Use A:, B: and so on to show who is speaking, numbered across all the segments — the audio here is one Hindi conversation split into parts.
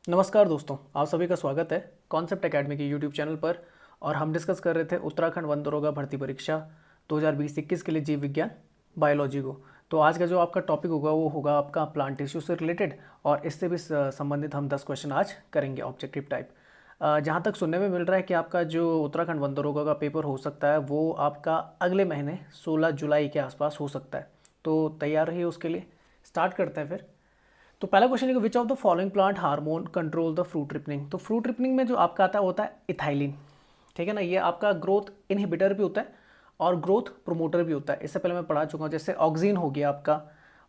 A: नमस्कार दोस्तों, आप सभी का स्वागत है कॉन्सेप्ट एकेडमी के यूट्यूब चैनल पर। और हम डिस्कस कर रहे थे उत्तराखंड वन दरोगा भर्ती परीक्षा 2020-21 के लिए जीव विज्ञान बायोलॉजी को। तो आज का जो आपका टॉपिक होगा वो होगा आपका प्लांट टिश्यू से रिलेटेड, और इससे भी संबंधित हम 10 क्वेश्चन आज करेंगे ऑब्जेक्टिव टाइप। जहाँ तक सुनने में मिल रहा है कि आपका जो उत्तराखंड वन दरोगा का पेपर हो सकता है वो आपका अगले महीने 16 जुलाई के आसपास हो सकता है। तो तैयार रहिए उसके लिए। स्टार्ट करते हैं फिर। तो पहला क्वेश्चन है कि विच of the following plant hormone control the fruit ripening. तो फ्रूट रिपनिंग में जो आपका आता है होता है इथाइलिन। ठीक है ना, ये आपका ग्रोथ इनहिबिटर भी होता है और ग्रोथ प्रोमोटर भी होता है। इससे पहले मैं पढ़ा चुका हूँ, जैसे ऑक्सिन हो गया आपका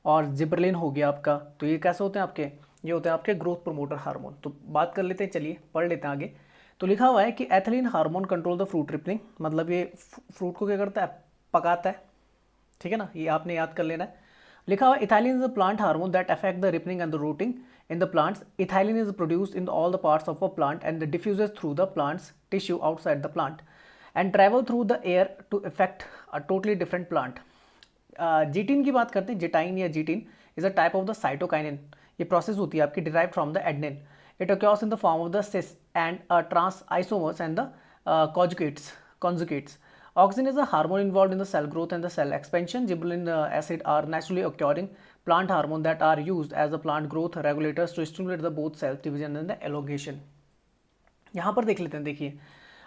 A: और जिबरलिन हो गया आपका। तो ये कैसे होते हैं आपके, ये होते हैं आपके ग्रोथ प्रोमोटर हार्मोन। तो बात कर लेते हैं, चलिए पढ़ लेते हैं आगे। तो लिखा हुआ है कि ethylene hormone control the fruit ripening, मतलब ये फ्रूट को क्या करता है, पकाता है। ठीक है ना, ये आपने याद कर लेना है। लिखा हुआ ethylene is a plant hormone that affect the ripening and the rooting in the plants. Ethylene is produced in all the parts of a plant and diffuses through the plants tissue outside the plant and travel through the air to effect a totally different plant. Zeatin की बात करते हैं। जिटाइन या zeatin is a type of the cytokinin. ये प्रोसेस होती है आपकी derive from the adenine. It occurs in the form of the cis and trans isomers and the conjugates. Auxin is a hormone involved in the cell growth and the cell expansion. Gibberellin acid are naturally occurring plant hormone that are used as the plant growth regulators to stimulate the both cell division and the elongation. यहाँ पर देख लेते हैं। देखिए,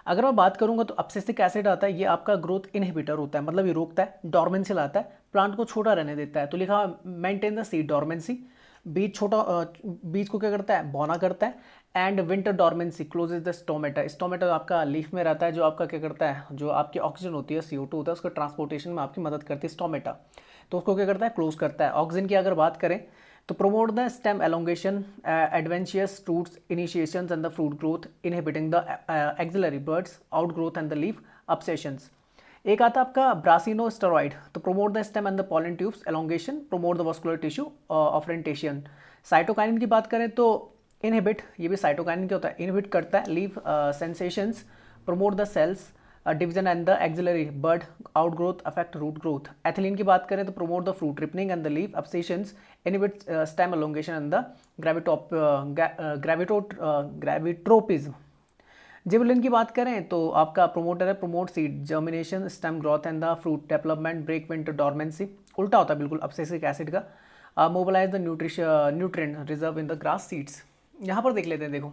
A: अगर मैं बात करूंगा तो अब्सिसिक एसिड आता है, ये आपका ग्रोथ इनहिबिटर होता है, मतलब ये रोकता है, डॉर्मेंसी लाता है, प्लांट को छोटा रहने देता है। तो लिखा मेंटेन द सीड डॉर्मेंसी, बीज छोटा, बीज को क्या करता है, बौना करता है। And winter dormancy closes the stomata. Stomata आपका लीफ में रहता है, जो आपका क्या करता है, जो आपकी ऑक्सीजन होती है, CO2 होता है, उसको ट्रांसपोर्टेशन में आपकी मदद करती है स्टोमेटा। तो उसको क्या करता है, क्लोज करता है। ऑक्सीजन की अगर बात करें तो promote the stem elongation, adventitious roots initiations and the fruit growth, inhibiting the axillary buds outgrowth and the leaf abscissions. एक आता है आपका ब्रासिनोस्टेरॉइड। तो promote the stem and the pollen tubes elongation, promote the vascular tissue differentiation. Cytokinin की बात करें तो इनहिबिट, ये भी साइटोकाइनिन क्या होता है, इनहिबिट करता है leaf senescence, promote the cells division and the axillary bud outgrowth affect root growth. Ethylene की बात करें तो promote the fruit ripening and the leaf abscission, inhibit stem elongation and the gravitropism. Gibberellin की बात करें तो आपका प्रोमोटर है, promote seed germination, stem growth and the fruit development, break winter dormancy. उल्टा होता है बिल्कुल अब्सिसिक एसिड का। Mobilise the nutrient reserve in the grass seeds. यहाँ पर देख लेते हैं। देखो,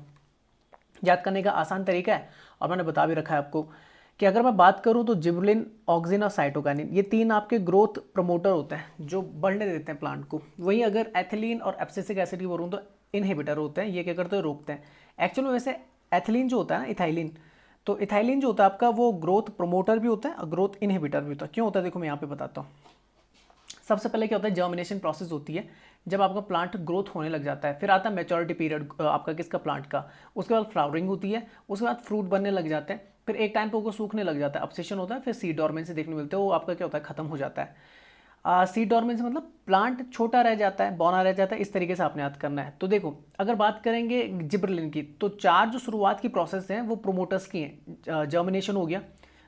A: याद करने का आसान तरीका है और मैंने बता भी रखा है आपको कि अगर मैं बात करूं तो जिबलिन, ऑक्सिन और साइटोकाइनिन, ये तीन आपके ग्रोथ प्रमोटर होते हैं जो बढ़ने देते हैं प्लांट को। वहीं अगर एथिलीन और एब्सिसिक एसिड की बोलूँ तो इनहिबिटर होते हैं, ये क्या करते हैं, रोकते हैं। एक्चुअल में वैसे एथिलीन जो होता है ना, इथाइलिन, तो इथाइलिन जो होता है आपका वो ग्रोथ प्रमोटर भी होता है और ग्रोथ इनहिबिटर भी होता है। क्यों होता है, देखो मैं यहाँ पे बताता हूँ। सबसे पहले क्या होता है, जर्मिनेशन प्रोसेस होती है, जब आपका प्लांट ग्रोथ होने लग जाता है। फिर आता है मैच्योरिटी पीरियड आपका किसका, प्लांट का। उसके बाद फ्लावरिंग होती है, उसके बाद फ्रूट बनने लग जाते हैं, फिर एक टाइम पे वो सूखने लग जाता है, अब्सेशन होता है, फिर सीड डॉर्मेंसी देखने मिलते हैं, वो आपका क्या होता है, खत्म हो जाता है। सीड डॉर्मेंसी मतलब प्लांट छोटा रह जाता है, बौना रह जाता है। इस तरीके से आपने याद करना है। तो देखो, अगर बात करेंगे जिब्रेलिन की तो चार जो शुरुआत की प्रोसेस हैं वो प्रोमोटर्स की हैं। जर्मिनेशन हो गया,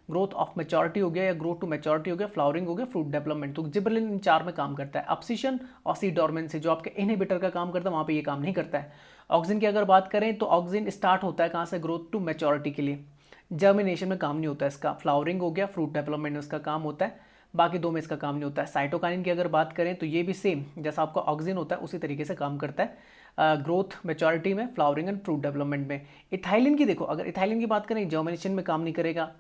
A: ग्रोथ ऑफ मेच्योरिटी हो गया या ग्रोथ टू मेच्योरिटी हो गया, फ्लावरिंग हो गया, फ्रूट डेवलपमेंट। तो जिबरलिन इन चार में काम करता है। अब्सिशन और सीड डॉर्मेंसी जो आपके इनहिबिटर का काम करता है, वहाँ पे ये काम नहीं करता है। ऑक्सिन की अगर बात करें तो ऑक्सिन स्टार्ट होता है कहाँ से, ग्रोथ टू मेच्योरिटी के लिए। जर्मिनेशन में काम नहीं होता है इसका। फ्लावरिंग हो गया, फ्रूट डेवलपमेंट में इसका काम होता है, बाकी दो में इसका काम नहीं होता है। साइटोकाइनिन की अगर बात करें तो ये भी सेम जैसा आपका ऑक्सिन होता है उसी तरीके से काम करता है, ग्रोथ मेच्योरिटी में, फ्लावरिंग एंड फ्रूट डेवलपमेंट में। इथाइलिन की देखो, अगर इथाइलिन की बात करें जर्मिनेशन में काम नहीं करेगा,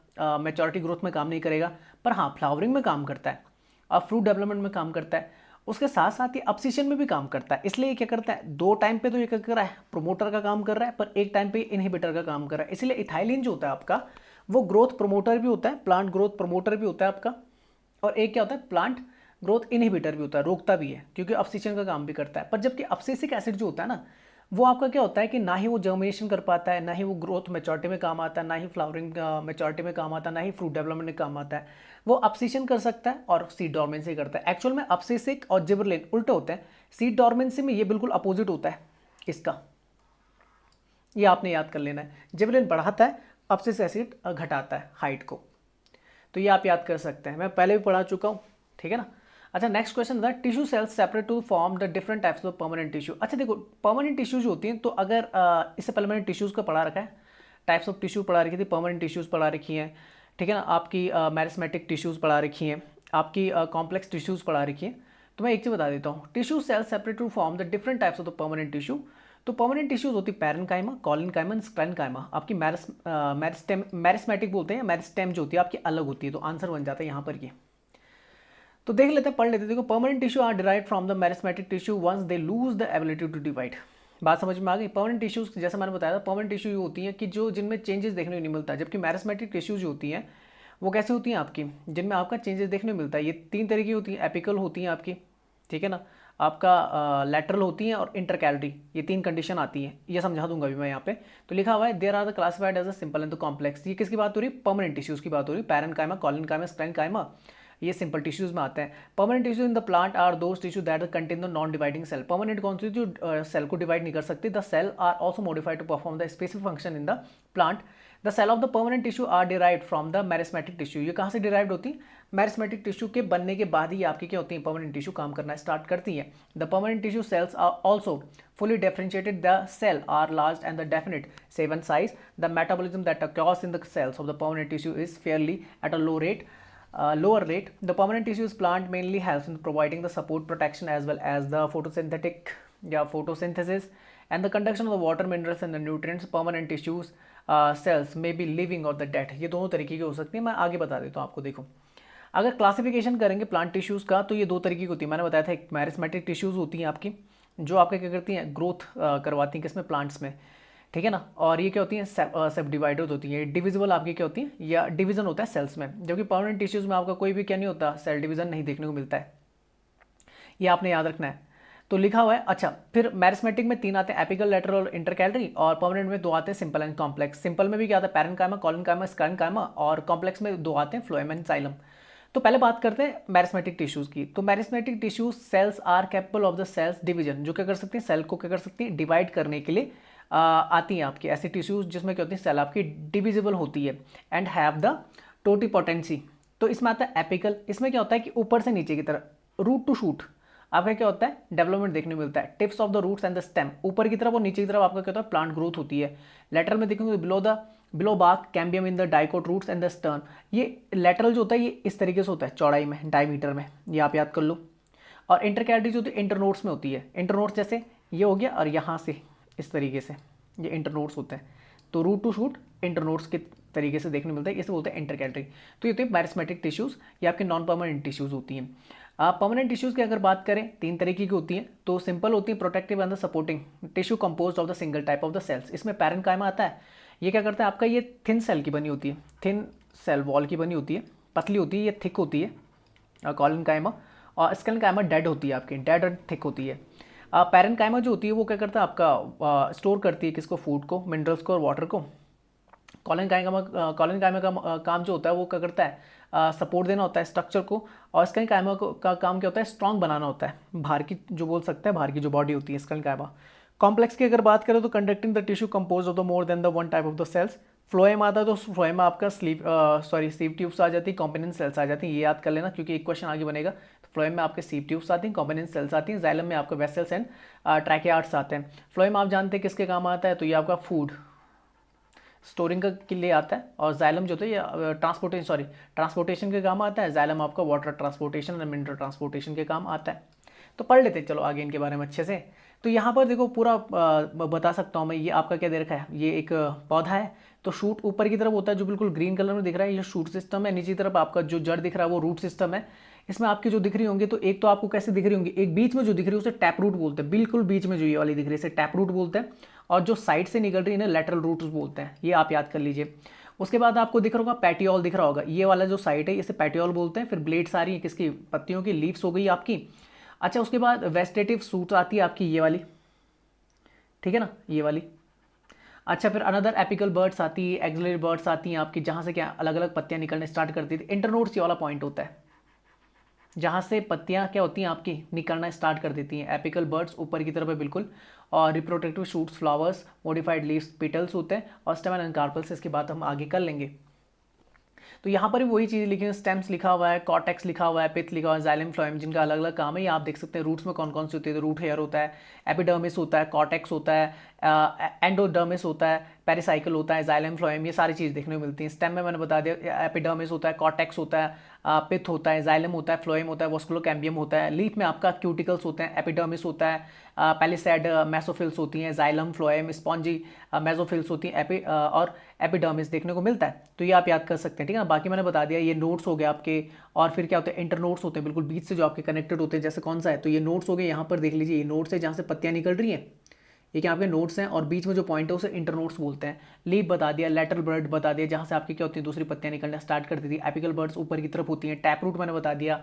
A: मेच्योरिटी ग्रोथ में काम नहीं करेगा, पर हाँ फ्लावरिंग में काम करता है और फ्रूट डेवलपमेंट में काम करता है। उसके साथ साथ ये अब्सिशन में भी काम करता है। इसलिए क्या करता है, दो टाइम पे तो ये क्या कर रहा है, प्रोमोटर का काम कर रहा है, पर एक टाइम पे इनहिबिटर का काम कर रहा है। इसलिए इथाइलिन जो होता है आपका वो ग्रोथ प्रोमोटर भी होता है, प्लांट ग्रोथ प्रोमोटर भी होता है आपका, और एक क्या होता है, प्लांट ग्रोथ इनहिबिटर भी होता है, रोकता भी है क्योंकि अब्सिशन का काम भी करता है। पर जबकि अब्सिसिक एसिड जो होता है ना, वो आपका क्या होता है कि ना ही वो जर्मिनेशन कर पाता है, ना ही वो ग्रोथ मेच्योरिटी में काम आता है, ना ही फ्लावरिंग मेच्योरिटी में काम आता है, ना ही फ्रूट डेवलपमेंट में काम आता है। वो अब्सिशन कर सकता है और सीड डॉर्मेंसी करता है। एक्चुअल में अब्सिसिक और जिबरलिन उल्टे होते हैं। सीड डॉर्मेंसी में ये बिल्कुल अपोजिट होता है इसका, ये आपने याद कर लेना है। जिबरलिन बढ़ाता है, अब्सिसिक एसिड घटाता है हाइट को। तो ये आप याद कर सकते हैं, मैं पहले भी पढ़ा चुका हूँ, ठीक है ना। अच्छा नेक्स्ट क्वेश्चन था tissue cells separate to form the different types of permanent tissue. अच्छा देखो परमानेंट टिश्यूज होती हैं, तो अगर इससे पहले मैंने टिश्यूज़ का पढ़ा रखा है, टाइप्स ऑफ टिश्यू पढ़ा रखी थी, परमानेंट टिश्यूज़ पढ़ा रखी हैं, ठीक है ना, आपकी मैरिस्मेटिक टिश्यूज़ पढ़ा रखी हैं, आपकी कॉम्प्लेक्स टिश्यूज़ पढ़ा रखी हैं। तो मैं एक चीज़ बता देता हूँ, tissue cells separate to form the different types of the permanent tissue. तो परमानेंट टिश्यूज होती है पैरेन्काइमा, कॉलिनकाइमा, स्क्लेनकाइमा। आपकी मैरिस्मेटिक बोलते हैं, मैरिस्टेम जो होती है आपकी अलग होती है। तो आंसर बन जाता है यहाँ पर ये। तो देख लेते हैं, पढ़ लेते हैं। देखो permanent tissue are derived from the meristematic tissue once they lose the ability to divide. बात समझ में आ गई। परमानेंट टिश्यूज जैसा मैंने बताया था, परमानेंट टिश्यू होती हैं कि जो जिनमें चेंजेस देखने को नहीं मिलता, जबकि मैरिस्मेटिक टिश्यूज होती हैं वो कैसी होती हैं आपकी, जिनमें आपका चेंजेस देखने को मिलता है। ये तीन तरह की होती हैं, एपिकल होती हैं आपकी, ठीक है ना, आपका लैटरल होती हैं और इंटरकैलरी, ये तीन कंडीशन आती हैं। ये समझा दूंगा अभी मैं यहाँ पे। तो लिखा हुआ है there are the classified as a simple and the complex. ये किसकी बात हो रही है, परमानेंट टिश्यूज की बात हो रही है। पैरेन्काइमा, कॉलिनकाइमा, स्क्लेनकाइमा, ये सिंपल टिश्यूज में आते हैं। Permanent tissue in the plant are those tissue that contain the non dividing cell. Permanent कौन सी, जो सेल को डिवाइड नहीं कर सकती। The cell are also modified to perform the specific function in the plant. The cell of the permanent tissue are derived from the meristematic tissue. ये कहाँ से डिराइव्ड होती है, मैरिस्मेटिक टिश्यू के बनने के बाद ही आपकी क्या होती है, परमानेंट टिश्यू काम करना स्टार्ट करती है। The permanent tissue cells are also fully differentiated. The cell are large and the definite shape and size. The metabolism that occurs in the cells of the permanent tissue is fairly at a lower rate. The permanent tissues plant mainly helps in providing the support, protection as well as the photosynthesis and the conduction of the water, minerals and the nutrients. Permanent tissues cells may be living or the dead. ये दोनों तरीके की हो सकती है, मैं आगे बता देता हूँ आपको। देखो अगर क्लासिफिकेशन करेंगे प्लांट टिश्यूज़ का, तो ये दो तरीके की होती है। मैंने बताया था, एक मैरिस्मेटिक टिश्यूज़ होती हैं आपकी, जो आपके क्या करती हैं, ग्रोथ करवाती हैं किसमें, प्लांट्स में, ठीक है ना। और ये क्या होती हैं, सब डिवाइडेड होती हैं, डिविजिबल आपकी क्या होती हैं, या डिवीजन होता है सेल्स में। जबकि परमानेंट टिश्यूज़ में आपका कोई भी क्या नहीं होता, सेल डिवीजन नहीं देखने को मिलता है। ये आपने याद रखना है। तो लिखा हुआ है। अच्छा फिर मैरिस्मेटिक में तीन आते हैं, एपिकल, लैटरल और इंटरकैलरी। और परमानेंट में दो आते हैं, सिंपल एंड कॉम्प्लेक्स। सिंपल में भी क्या आता है, पैरेन्काइमा, कॉलिनकाइमा, स्क्लेनकाइमा। और कॉम्प्लेक्स में दो आते हैं, फ्लोएम एंड जाइलम। तो पहले बात करते हैं मैरिस्मेटिक टिश्यूज की। तो meristematic tissues cells are capable of the cells division, जो क्या कर सकती हैं, सेल को क्या कर सकती हैं, डिवाइड करने के लिए आती हैं आपकी ऐसी टिश्यूज जिसमें क्या होती है, सेल आपकी डिविजिबल होती है एंड हैव द टोटिपोटेंसी। तो इसमें आता है एपिकल। इसमें क्या होता है कि ऊपर से नीचे की तरफ, रूट टू शूट आपका क्या होता है, डेवलपमेंट देखने को मिलता है। Tips of the roots and the stem, ऊपर की तरफ और नीचे की तरफ आपका क्या होता है, प्लांट ग्रोथ होती है। लेटरल में देखेंगे below bark cambium in the dicot roots and the stem. ये लेटरल जो होता है ये इस तरीके से होता है, चौड़ाई में, डायमीटर में, ये आप याद कर लो। और इंटरकैलरी जो होती है इंटरनोड्स में होती है। इंटरनोड्स जैसे ये हो गया और यहाँ से इस तरीके से ये इंटरनोड्स होते हैं। तो रूट टू शूट इंटरनोड्स के तरीके से देखने मिलता है, इसे बोलते हैं इंटरकैलरी। तो ये होती है मैरिस्मेटिक टिश्यूज़, ये आपके नॉन परमानेंट टिश्यूज़ होती हैं। परमानेंट टिश्यूज़ की अगर बात करें, तीन तरीके की होती हैं। तो सिंपल होती है, protective and the supporting tissue composed of the single type of the cells. इसमें पैरेन्काइमा आता है। ये क्या करता है आपका, ये थिन सेल की बनी होती है, थिन सेल वॉल की बनी होती है, पतली होती है, ये थिक होती है कॉलिनकाइमा। और स्क्लेनकाइमा डेड होती है आपकी, डेड और थिक होती है। पैरेन्काइमा जो होती है वो क्या करता है आपका, स्टोर करती है किसको, फूड को, मिनरल्स को और वाटर को। कॉलिनकाइमा का काम जो होता है वो क्या करता है, सपोर्ट देना होता है स्ट्रक्चर को। और स्क्लेनकाइमा का काम क्या होता है, स्ट्रॉन्ग बनाना होता है, बाहर की जो बोल सकते हैं, बाहर की जो बॉडी होती है स्क्लेनकाइमा। कॉम्प्लेक्स की अगर बात करें तो conducting the tissue compose of the more than the one type of the cells. Phloem आता है तो फ्लोएम आपका सीव ट्यूब्स आ जाती है, कॉम्पोनेंट सेल्स आ जाती हैं, ये याद कर लेना क्योंकि एक क्वेश्चन आगे बनेगा। तो फ्लोएम में आपके सीव ट्यूब्स आती हैं, कॉम्पोनेंट सेल्स आती हैं। जाइलम में आपके वेसल्स एंड ट्रैकेआर्ट्स आते हैं। फ्लोएम आप जानते हैं किसके काम आता है, तो ये आपका फूड स्टोरिंग के लिए आता है। और जाइलम जो होता है ये ट्रांसपोर्टेशन के काम आता है। जाइलम आपका वाटर ट्रांसपोर्टेशन और मिनरल ट्रांसपोर्टेशन के काम आता है। तो पढ़ लेते हैं चलो आगे इनके बारे में अच्छे से। तो यहाँ पर देखो पूरा बता सकता हूँ मैं, ये आपका क्या दे रखा है, ये एक पौधा है। तो शूट ऊपर की तरफ होता है जो बिल्कुल ग्रीन कलर में दिख रहा है, ये शूट सिस्टम है। नीचे की तरफ आपका जो जड़ दिख रहा है वो रूट सिस्टम है। इसमें आपकी जो दिख रही होंगी, तो एक तो आपको कैसे दिख रही होंगी, एक बीच में जो दिख रही है उसे टैप रूट बोलते हैं, बिल्कुल बीच में जो ये वाली दिख रही है इसे टैप रूट बोलते हैं। और जो साइड से निकल रही है इन्हें लैटरल रूट्स बोलते हैं, ये आप याद कर लीजिए। उसके बाद आपको दिख रहा होगा पैटियोल दिख रहा होगा, ये वाला जो साइड है इसे पैटियोल बोलते हैं। फिर ब्लेड्स आ रही है किसकी, पत्तियों की, लीव्स हो गई आपकी। अच्छा उसके बाद वेजिटेटिव सूट आती है आपकी, ये वाली, ठीक है ना, ये वाली। अच्छा फिर अनदर एपिकल बर्ड्स आती है, एक्सिलरी बर्ड्स आती हैं आपकी, जहाँ से क्या अलग अलग पत्तियाँ निकलने स्टार्ट करती थी। इंटरनोड्स ये वाला पॉइंट होता है जहाँ से पत्तियाँ क्या होती हैं आपकी निकलना स्टार्ट कर देती हैं। एपिकल बर्ड्स ऊपर की तरफ है बिल्कुल। और reproductive shoots, flowers, modified leaves, petals होते हैं। और स्टेमन एंड कार्पल्स, इसकी बात हम आगे कर लेंगे। तो यहाँ पर भी वही चीज़ लिखी है, स्टेम्स लिखा हुआ है, कॉर्टेक्स लिखा हुआ है, पिथ लिखा हुआ है, जाइलम फ्लोएम, जिनका अलग अलग काम है। ये आप देख सकते हैं रूट्स में कौन कौन सी होती है। तो रूट हेयर होता है, एपिडर्मिस होता है, कॉर्टेक्स होता है, एंडोडर्मिस होता है, पेरिसाइकिल होता है, जाइलम फ्लोएम, ये सारी चीज़ देखने को मिलती है। स्टेम में मैंने बता दिया एपिडर्मिस होता है, कॉर्टेक्स होता है, पिथ होता है, जाइलम होता है, फ्लोएम होता है, वॉस्कुलोकैम्बियम होता है। लीफ में आपका क्यूटिकल्स होते हैं, एपिडर्मिस होता है, पैलिसैड मेसोफिल्स होती हैं, जाइलम फ्लोएम स्पॉन्जी मेसोफिल्स होती हैं, और एपिडर्मिस देखने को मिलता है। तो ये आप याद कर सकते हैं, ठीक है ना। बाकी मैंने बता दिया ये नोट्स हो गए आपके। और फिर क्या होते हैं, इंटर नोट्स होते हैं, बिल्कुल बीच से जो आपके कनेक्टेड होते हैं, जैसे कौन सा है, तो ये नोट्स हो गए। यहाँ पर देख लीजिए, ये नोट्स है जहाँ से पत्तियाँ निकल रही हैं, ये क्या आपके नोट्स हैं, और बीच में जो पॉइंट है उसे इंटर नोट्स बोलते हैं। लीफ बता दिया, लेटरल बर्ड बता दिया, जहाँ से आपकी क्या होती है, दूसरी पत्तियाँ निकलना स्टार्ट कर देती है। एपिकल बर्ड्स ऊपर की तरफ होती हैं। टैप रूट मैंने बता दिया,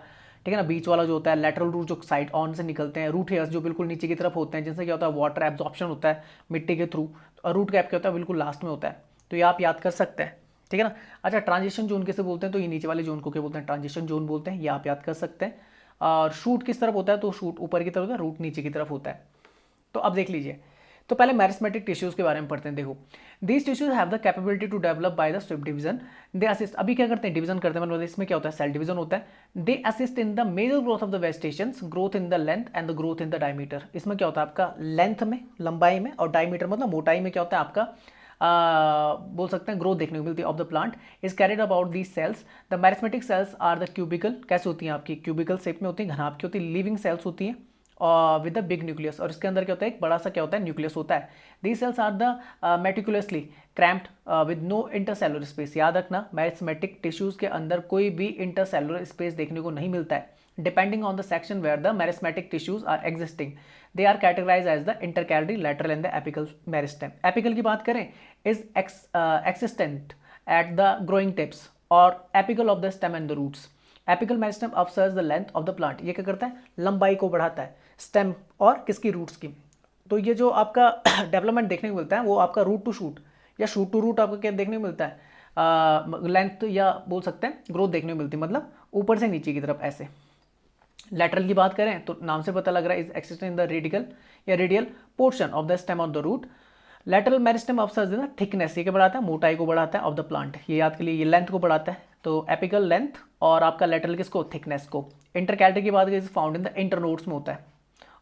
A: ठीक है ना, बीच वाला जो होता है। लेटरल रूट जो साइड ऑन से निकलते हैं। रूट हेयर्स जो बिल्कुल नीचे की तरफ होते हैं, जिनसे क्या होता है, वाटर एब्जॉर्प्शन होता है मिट्टी के थ्रू। और रूट कैप क्या होता है, बिल्कुल लास्ट में होता है। तो ये आप याद कर सकते हैं, ठीक है ना। अच्छा, ट्रांजिशन जोन किसे बोलते हैं, तो ये नीचे वाले जोन को क्या बोलते हैं, ट्रांजिशन जोन बोलते हैं। ये आप याद कर सकते हैं। और शूट किस तरफ होता है, तो शूट ऊपर की तरफ होता है, रूट नीचे की तरफ होता है। तो अब देख लीजिए, तो पहले मेरिस्मेटिक टिश्यूज के बारे में पढ़ते हैं। देखो, these tissues have the capability to develop by the swift division. They assist, अभी क्या करते हैं, डिवीजन करते हैं, मतलब इसमें क्या होता है, सेल डिवीजन होता है। They assist in the major growth of the vegetations, growth in the length and the growth in the diameter. इसमें क्या होता है आपका, लेंथ में, लंबाई में, और डायमीटर मतलब मोटाई में क्या होता है आपका, बोल सकते हैं ग्रोथ देखने को मिलती है of the plant. Is carried about these cells. The meristematic cells are the cubical, कैसे होती हैं आपकी, क्यूबिकल शेप में होती हैं, घनाभ की होती है, लिविंग सेल्स होती हैं विद द बिग न्यूक्लियस। और इसके अंदर क्या होता है, एक बड़ा सा क्या होता है, न्यूक्लियस होता है। These cells are the meticulously cramped with no intercellular space. याद रखना, मैरिस्मेटिक टिश्यूज के अंदर कोई भी इंटरसेलुलर स्पेस देखने को नहीं मिलता है। Depending on the section where the meristematic tissues are existing, they are categorise as the intercalary, lateral and the apical meristem. Apical की बात करें, is existent at the growing tips और apical of the stem and the roots. Apical meristem observes the length of the plant. ये क्या करता है, लंबाई को बढ़ाता है, स्टेम और किसकी, रूट्स की। तो ये जो आपका डेवलपमेंट देखने को मिलता है, वो आपका रूट टू शूट या शूट टू रूट आपको क्या देखने को मिलता है, लेंथ या बोल सकते हैं ग्रोथ देखने को मिलती है, मतलब ऊपर से नीचे की तरफ ऐसे। लेटरल की बात करें तो नाम से पता लग रहा है, is existent in the radical या radial portion of the stem of the root. Lateral meristem observes the thickness, ये क्या बढ़ाता है, मोटाई को बढ़ाता है, ऑफ द प्लांट। ये याद के लिए, ये लेंथ को बढ़ाता है। तो एपिकल लेंथ और आपका लेटरल किसको, थिकनेस को। इंटरकैलरी की बात करें, फाउंड इन द इंटरनोड्स में होता है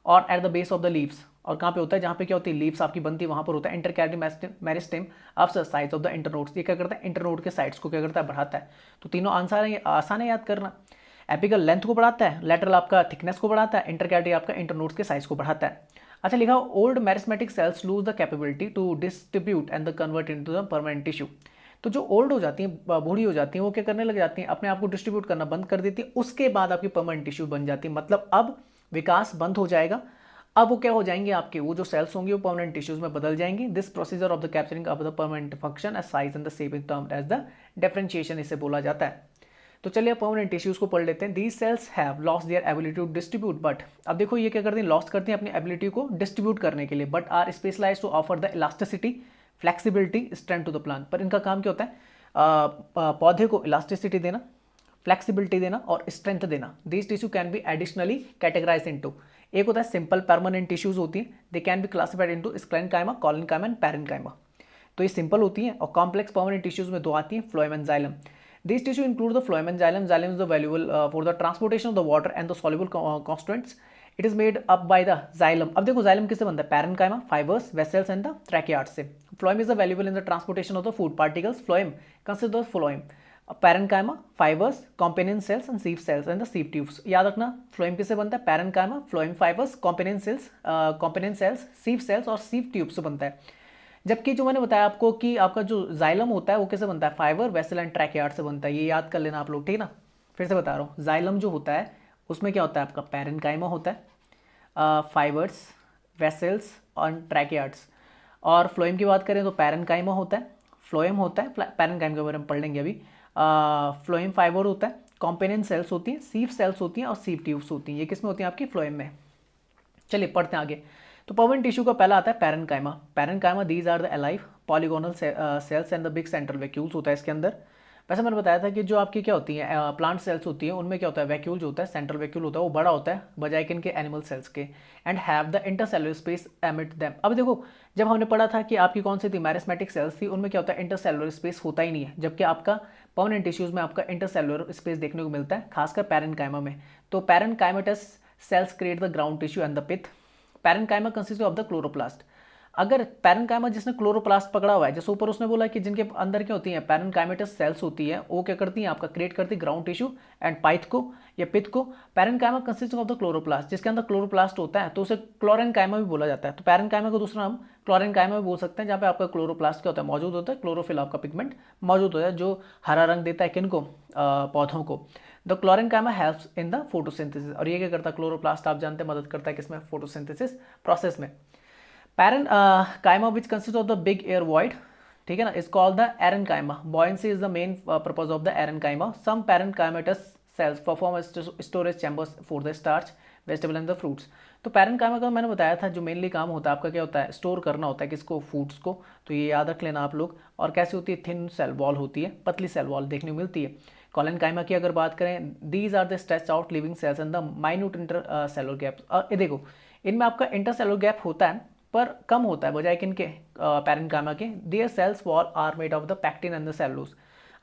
A: और at the base of the leaves. और कहाँ पे होता है, जहाँ पे क्या होती है, लीव्स आपकी बनती है, वहाँ पर होता है। Intercalary meristem observes sides of the internodes. ये क्या करता है, इंटरनोड के साइड्स को क्या करता है, बढ़ाता है। तो तीनों आंसर है, आसान है याद करना। एपिकल लेंथ को बढ़ाता है, लेटरल आपका थिकनेस को बढ़ाता है, इंटरकैलरी आपका इंटरनोड्स के साइज को बढ़ाता है। अच्छा, लिखा old meristematic cells lose the capability to distribute and the convert into the permanent tissue. तो जो ओल्ड हो जाती हैं, बूढ़ी हो जाती हैं, वो क्या करने लग जाती हैं, अपने आप को डिस्ट्रीब्यूट करना बंद कर देती है। उसके बाद आपकी परमानेंट टिश्यू बन जाती है, मतलब अब विकास बंद हो जाएगा। अब वो क्या हो जाएंगे, आपके वो जो सेल्स होंगे वो परमानेंट टिश्यूज में बदल जाएंगे। This procedure of the capturing of the permanent function as size and the shape is termed as the differentiation, इसे बोला जाता है। तो चलिए परमानेंट टिश्यूज को पढ़ लेते हैं। These cells have lost their ability to distribute, but अब देखो ये क्या करते हैं, लॉस्ट करते हैं अपनी एबिलिटी को डिस्ट्रीब्यूट करने के लिए, but are specialize to offer the elasticity, flexibility, strength to the plant. पर इनका काम क्या होता है, पौधे को इलास्टिसिटी देना, फ्लेक्सिबिलिटी देना और स्ट्रेंथ देना। These tissue can be additionally categorise into, एक होता है सिंपल परमानेंट टिश्यूज होती हैं, they can be classified into sclerenchyma, collenchyma and parenchyma. तो ये सिंपल होती हैं। और कॉम्प्लेक्स परमानेंट टिश्यूज में दो आती हैं, phloem and xylem. These tissue include the phloem and xylem. Xylem is the valuable for the transportation of the water and the soluble constituents. It is made up by the xylem. अब देखो xylem किससे बनता है, parenchyma, fibers, vessels and the tracheids से। Phloem is the valuable in the transportation of the food particles. Phloem consists of phloem, parenchyma, fibers, companion cells and sieve cells and the sieve tubes. याद रखना, phloem किससे बनता है, parenchyma, phloem fibers, companion cells, sieve cells और sieve tubes से बनता है। जबकि जो मैंने बताया आपको कि आपका जो जाइलम होता है वो कैसे बनता है, फाइबर, वेसल एंड ट्रैकियार्ड से बनता है। ये याद कर लेना आप लोग, ठीक ना। फिर से बता रहा हूँ, जाइलम जो होता है उसमें क्या होता है, आपका पैरेन्काइमा होता है, फाइबर्स, वेसल्स और ट्रैकियार्ड्स। और फ्लोएम की बात करें तो पैरेन्काइमा होता है, फ्लोएम होता है, पैरेन्काइमा के बारे में पढ़ लेंगे अभी। फ्लोएम फाइबर होता है, कॉम्पेनेंट सेल्स होती हैं, सीव सेल्स होती हैं और सीव ट्यूब्स होती हैं। ये किस में होती हैं, आपकी फ्लोएम में। चलिए पढ़ते हैं आगे। तो परमानेंट टिश्यू का पहला आता है parenchyma. Parenchyma, these are the alive polygonal cells and the big central vacuoles होता है इसके अंदर। वैसे मैंने बताया था कि जो आपकी क्या होती है प्लांट सेल्स होती है उनमें क्या होता है वैक्यूल जो होता है सेंट्रल वैक्यूल होता है वो बड़ा होता है बजाय कि इनके एनिमल सेल्स के and have the intercellular space emit them. अब देखो जब हमने पढ़ा था कि आपकी कौन सी थी मैरिस्मेटिक सेल्स थी उनमें क्या होता है इंटरसेलुलर स्पेस होता ही नहीं है, जबकि आपका परमानेंट टिश्यूज में आपका इंटरसेलुलर स्पेस देखने को मिलता है खासकर पैरेन्काइमा में। तो parenchymatous cells create the ground tissue and the pith. Parenchyma consist of the chloroplast. अगर पैरेन्काइमा जिसने क्लोरोप्लास्ट पकड़ा हुआ है, जैसे ऊपर उसने बोला कि जिनके अंदर क्या होती है पैरेन्काइमेटस सेल्स होती है वो क्या करती हैं आपका क्रिएट करती है ग्राउंड टिश्यू एंड पाइथ को या पिथ को। Parenchyma consist of the chloroplast, जिसके अंदर क्लोरोप्लास्ट होता है तो उसे क्लोरेन्काइमा भी बोला जाता है। तो पैरेन्काइमा को दूसरा नाम क्लोरेन्काइमा भी बोल सकते हैं, जहाँ पे आपका क्लोरोप्लास्ट क्या होता है मौजूद होता है, क्लोरोफिल आपका पिगमेंट मौजूद होता है जो हरा रंग देता है किनको पौधों को। The क्लोरेन्काइमा helps in the photosynthesis. और ये क्या करता है क्लोरोप्लास्ट आप जानते हैं मदद करता है किसमें फोटोसिंथेसिस प्रोसेस में। Parenchyma which consist of the big air void, ठीक है ना, is called the aerenchyma. Buoyancy is the main purpose of the aerenchyma. Some parenchymatous cells perform as storage chambers for the starch, vegetable and the fruits। तो पैरेन्काइमा का मैंने बताया था जो मेनली काम होता है आपका क्या होता है स्टोर करना होता है किसको फूड्स को। तो ये याद रख लेना आप लोग। और कैसी होती है थिन सेल वॉल होती है, पतली सेल वॉल देखने को मिलती है। कॉलेनकाइमा की अगर बात करें these are the stretch out living cells and the minute intercellular gap. और ये देखो इनमें आपका इंटर सेलुलर गैप होता है पर कम होता है बजाय किनके पैरेन्काइमा के। Their cells wall are made of the pectin and the cellulose.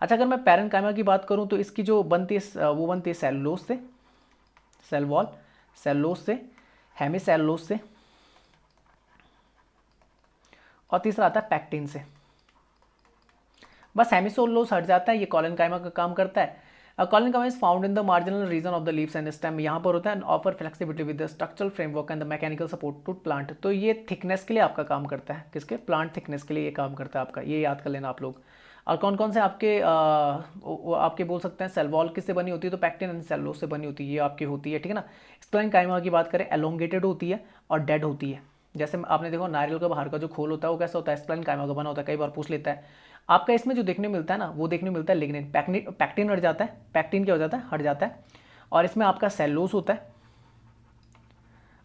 A: अच्छा अगर मैं पैरेन्काइमा की बात करूं तो इसकी जो बनती है वो बनती है सेलुलोज से, सेल वॉल सेलुलोज से, हेमीसेलुलोज से, और तीसरा आता है पैक्टिन से। बस हेमीसेलुलोज हट जाता है, ये कॉलेनकाइमा का काम करता है। Collenchyma is found in the marginal region of the leaves and stem. यहाँ पर होता है offer flexibility with the structural framework and the mechanical support to plant. तो ये थिकनेस के लिए आपका काम करता है, किसके प्लांट थिकनेस के लिए ये काम करता है आपका, ये याद कर लेना आप लोग। और कौन कौन से आपके आपके बोल सकते हैं सेल वॉल किससे बनी होती है, तो पैक्टिन एंड सेलुलोज से बनी होती है, ये आपकी होती है, ठीक है ना। कॉलेनकाइमा की बात करें एलोंगेटेड होती है और डेड होती है। जैसे आपने देखो नारियल का बाहर का जो खोल होता है वो कैसा होता है स्प्लेनकाइमा का बना होता है, कई बार पूछ लेता है आपका। इसमें जो देखने मिलता है ना वो देखने मिलता है लिग्निन। पैक्टिन हट जाता है, पैक्टिन क्या हो जाता है हट जाता है। और इसमें आपका सेलुलोज होता है,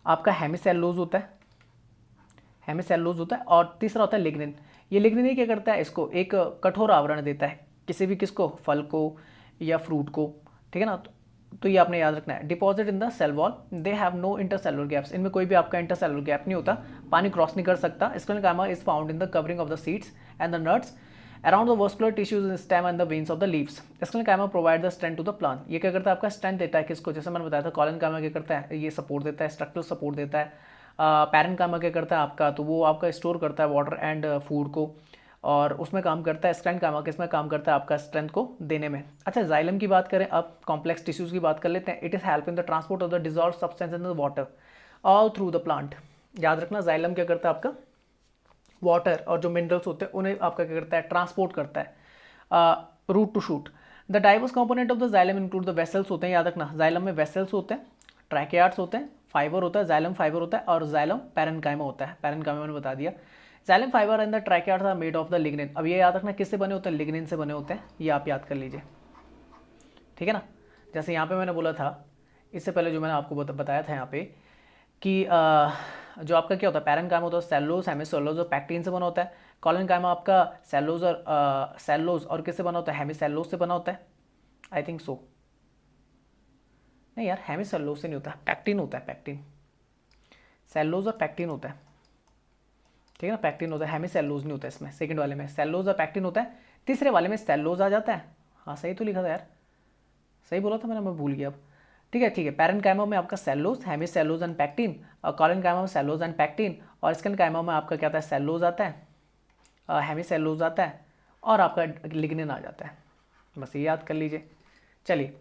A: आपका हेमीसेलुलोज होता है, हेमीसेलुलोज होता है, और तीसरा होता है लिग्निन। ये लिग्निन ही क्या करता है इसको एक कठोर आवरण देता है किसी भी किसको फल को या फ्रूट को, ठीक है ना। तो ये आपने याद रखना है। Deposit in the cell wall they have no intercellular gaps. इनमें कोई भी आपका इंटरसेलुलर गैप नहीं होता, पानी क्रॉस नहीं कर सकता। Sclerenchyma is found in the covering of the seeds and the nuts around the vascular tissues in stem and the veins of the leaves. Sclerenchyma provide the strength to the plant. ये क्या करता है आपका स्ट्रेंथ देता है किसको, जैसे मैंने बताया था कॉलेनकाइमा क्या करता है ये सपोर्ट देता है, स्ट्रक्चरल सपोर्ट देता है। पैरेन्काइमा क्या करता है आपका, तो वो आपका स्टोर करता है वाटर एंड फूड को, और उसमें काम करता है। स्क्लेनकाइमा किसमें काम करता है आपका स्ट्रेंथ को देने में। अच्छा जाइलम की बात करें अब, कॉम्प्लेक्स टिश्यूज की बात कर लेते हैं। It is help in the transport of the dissolve substance in the water all through the plant. याद रखना जाइलम क्या करता है आपका वाटर और जो मिनरल्स होते हैं उन्हें आपका क्या करता है ट्रांसपोर्ट करता है root to shoot. The diverse component of the xylem include the vessels होते हैं। याद रखना जाइलम में वेसल्स होते हैं, ट्रैकेआर्ड्स होते हैं, फाइबर होता है, जाइलम फाइबर होता है, और जाइलम पैरेन्काइमा होता है। पैरेन्काइमा मैंने बता दिया। Xylem fibre and the tracheids are made of the lignin. अब ये याद रखना किससे बने होते हैं, लिग्निन से बने होते हैं, ये आप याद कर लीजिए, ठीक है ना। जैसे यहाँ पे मैंने बोला था इससे पहले जो मैंने आपको बताया था यहाँ पे कि जो आपका क्या होता है पैरेन्काइमा होता है सेलुलोज, हेमीसेलुलोज और पैक्टिन से बना होता है। कॉलेनकाइमा आपका सेलुलोज और किससे बना होता है, हेमीसेलुलोज से बना होता है, आई थिंक सो। नहीं यार हेमीसेलुलोज से नहीं होता, पैक्टिन होता है, पैक्टिन। सेलुलोज और पैक्टिन होता है, ठीक है ना, पैक्टिन होता है, हेमीसेलुलोज नहीं होता इसमें। सेकंड वाले में सेलुलोज और पैक्टिन होता है, तीसरे वाले में सेलुलोज आ जाता है। हाँ सही तो लिखा था यार, सही बोला था मैंने, मैं भूल गया अब। ठीक है ठीक है, पैरेन्काइमा में आपका सेलुलोज, हेमीसेलुलोज एंड पैक्टिन, और कॉलेनकाइमा में सेलुलोज एंड पैक्टिन, और स्क्लेनकाइमा में आपका क्या आता है सेलुलोज आता है, हेमीसेलुलोज आता है, और आपका लिग्निन आ जाता है। बस ये याद कर लीजिए। चलिए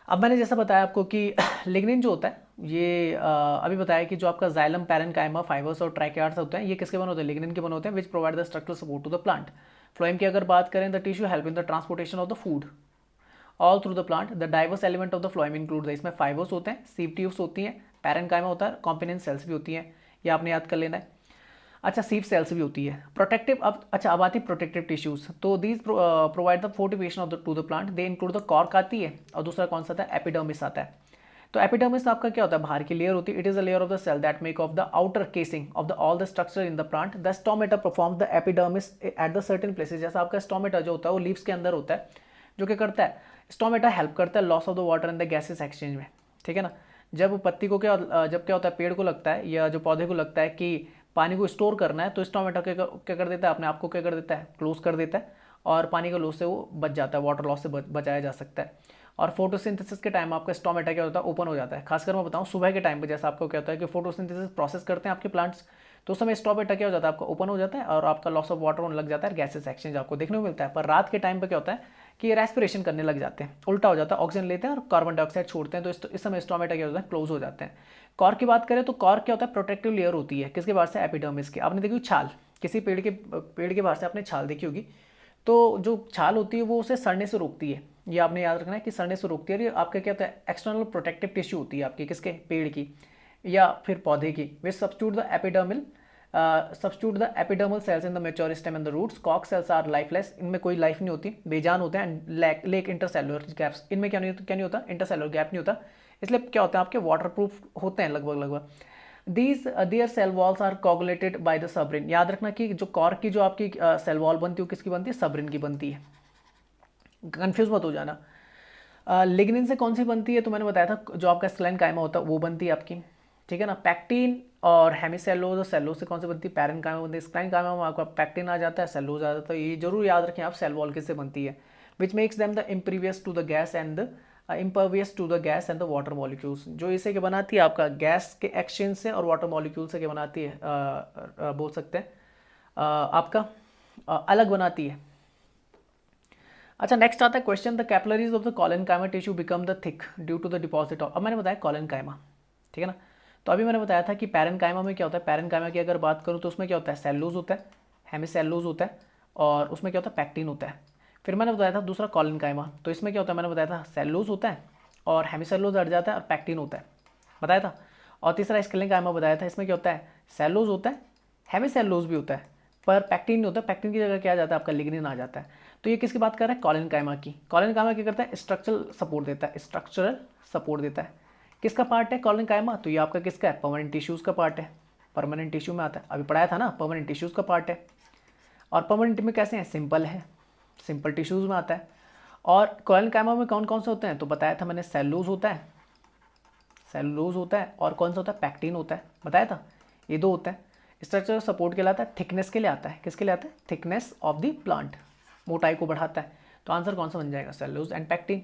A: अब मैंने जैसा बताया आपको कि लिग्निन जो होता है ये अभी बताया कि जो आपका जाइलम पैरेन्काइमा फाइबर्स और ट्रैकेआर्ड्स होते हैं ये किसके बने होते हैं, लिग्निन के बने होते हैं, which provide the structural support to the plant. Phloem की अगर बात करें the tissue help in the transportation of the food all through the plant. The diverse element of the phloem include the, इसमें फाइबर्स होते हैं, सीव ट्यूब्स होती हैं, पैरेन्काइमा होता है, कॉम्पोनेंट सेल्स भी होती हैं, ये आपने याद कर लेना है। अच्छा सीव सेल्स भी होती है। प्रोटेक्टिव अब आती है प्रोटेक्टिव टिश्यूज। तो these provide the fortification of the two the plant. They include the cork आती है, और दूसरा कौन सा आता है एपिडर्मिस आता है। तो एपिडर्मिस आपका क्या होता है, बाहर की लेयर होती है। It is a layer of the cell that make of the outer casing of the all the structure in the plant. The stomata perform the epidermis at the certain places. जैसा आपका स्टोमेटा जो होता है वो लीव्स के अंदर होता है, जो क्या करता है, स्टोमेटा हेल्प करता है loss of the water and the gases exchange में, ठीक है ना। जब पत्ती को जब क्या होता है, पेड़ को लगता है या जो पौधे को लगता है कि पानी को स्टोर करना है, तो स्टोमेटा क्या कर देता है, अपने आप को क्या कर देता है, क्लोज कर देता है, और पानी का लॉस से वो बच जाता है, वाटर लॉस से बचाया जा सकता है। और फोटोसिंथेसिस के टाइम आपका स्टोमेटा क्या होता है, ओपन हो जाता है। खासकर मैं बताऊं सुबह के टाइम पे, जैसा आपको क्या होता है कि फोटोसिंथेसिस प्रोसेस करते हैं आपके प्लांट्स, तो उस समय स्टोमेटा क्या हो जाता है, आपका ओपन हो जाता है और आपका लॉस ऑफ वाटर होने लग जाता है, गैसेस एक्सचेंज आपको देखने को मिलता है। पर रात के टाइम पे क्या होता है कि ये रेस्पिरेशन करने लग जाते हैं, उल्टा हो जाता है, ऑक्सीजन लेते हैं और कार्बन डाइऑक्साइड छोड़ते हैं, तो इस समय स्टोमेटा क्या होता है, क्लोज हो जाते हैं। कॉर्क की बात करें तो कॉर्क क्या होता है, प्रोटेक्टिव लेयर होती है, किसके बाहर से, एपिडर्मिस की। आपने देखी छाल, किसी पेड़ के बाहर से आपने छाल देखी होगी, तो जो छाल होती है वो उसे सड़ने से रोकती है, ये आपने याद रखना है कि सड़ने से रोकती है। और ये आपका क्या होता है, एक्सटर्नल प्रोटेक्टिव टिश्यू होती है आपकी, किसके, पेड़ की या फिर पौधे की। Which substitute the epidermal cells in the mature stem and the roots. Cork cells are lifeless, इनमें कोई लाइफ नहीं होती, बेजान होते हैं। एंड लेक इंटरसेलुलर गैप्स, इनमें क्या नहीं होता, इंटरसेलुलर गैप नहीं होता, इसलिए क्या होता है, आपके वाटर प्रूफ होते हैं लगभग। These their cell walls are coagulated by the suberin. याद रखना कि जो कॉर्क की जो आपकी सेल वॉल बनती है वो किसकी बनती है, सबरिन की बनती है, कंफ्यूज मत हो जाना। लिग्निन से कौन सी बनती है, तो मैंने बताया था जो आपका स्क्लाइन कायमा होता है वो बनती है आपकी, ठीक है ना। पैक्टिन और हेमिसेलोज और सेलोज से कौन सी बनती है, पैरन कायमा बनती है। स्क्लाइन कायमा में आपका पैक्टिन आ जाता है, सेलोज आ जाता है, ये जरूर याद रखें आप, सेल वॉल किससे बनती है। Which makes them the impervious to the gas and the impervious to the gas and the water molecules. जो इसे क्या बनाती है, आपका गैस के एक्सचेंज से और वाटर मॉलिक्यूल से क्या बनाती है, बोल सकते हैं आपका अलग बनाती है। अच्छा, नेक्स्ट आता है question, the capillaries of the collenchyma tissue become the thick due to the deposit of. अब मैंने बताया कॉलेनकाइमा, ठीक है ना। तो अभी मैंने बताया था कि पैरेनकाइमा में क्या होता है, पैरेनकाइमा की अगर बात करूँ तो उसमें क्या होता है, सेलूलोज होता है, हेमिसेलूलोज होता है, और उसमें क्या होता है, पैक्टिन होता है। फिर मैंने बताया था दूसरा कॉलेनकाइमा, तो इसमें क्या होता है, मैंने बताया था सेलूलोज होता है और हेमिसेलूलोज हट जाता है और पैक्टिन होता है, बताया था। और तीसरा स्केलेनकाइमा बताया था, इसमें क्या होता है, सेलूलोज होता है, हेमिसेलूलोज भी होता है, पर पैक्टिन नहीं होता। पैक्टिन की जगह क्या आ जाता है, आपका लिग्निन आ जाता है। तो ये किसकी बात कर रहा है, कॉलेनकाइमा की। कॉलेनकाइमा क्या करता है, स्ट्रक्चरल सपोर्ट देता है, स्ट्रक्चरल सपोर्ट देता है। किसका पार्ट है कॉलेनकाइमा, तो ये आपका किसका है, परमानेंट टिश्यूज़ का पार्ट है, परमानेंट टिश्यू में आता है, अभी पढ़ाया था ना, परमानेंट टिश्यूज़ का पार्ट है। और परमानेंट में कैसे हैं, सिंपल है, सिंपल टिश्यूज़ में आता है। और कॉलेनकाइमा में कौन कौन से होते हैं, तो बताया था मैंने, सेलूलोज होता है, सेलूलोज होता है, और कौन सा होता है, पैक्टिन होता है, बताया था, ये दो होता है। स्ट्रक्चरल सपोर्ट के लिए आता है, थिकनेस के लिए आता है, किसके लिए आता है, थिकनेस ऑफ द प्लांट, मोटाई को बढ़ाता है। तो आंसर कौन सा बन जाएगा, सेलूलोज एंड पैक्टिन।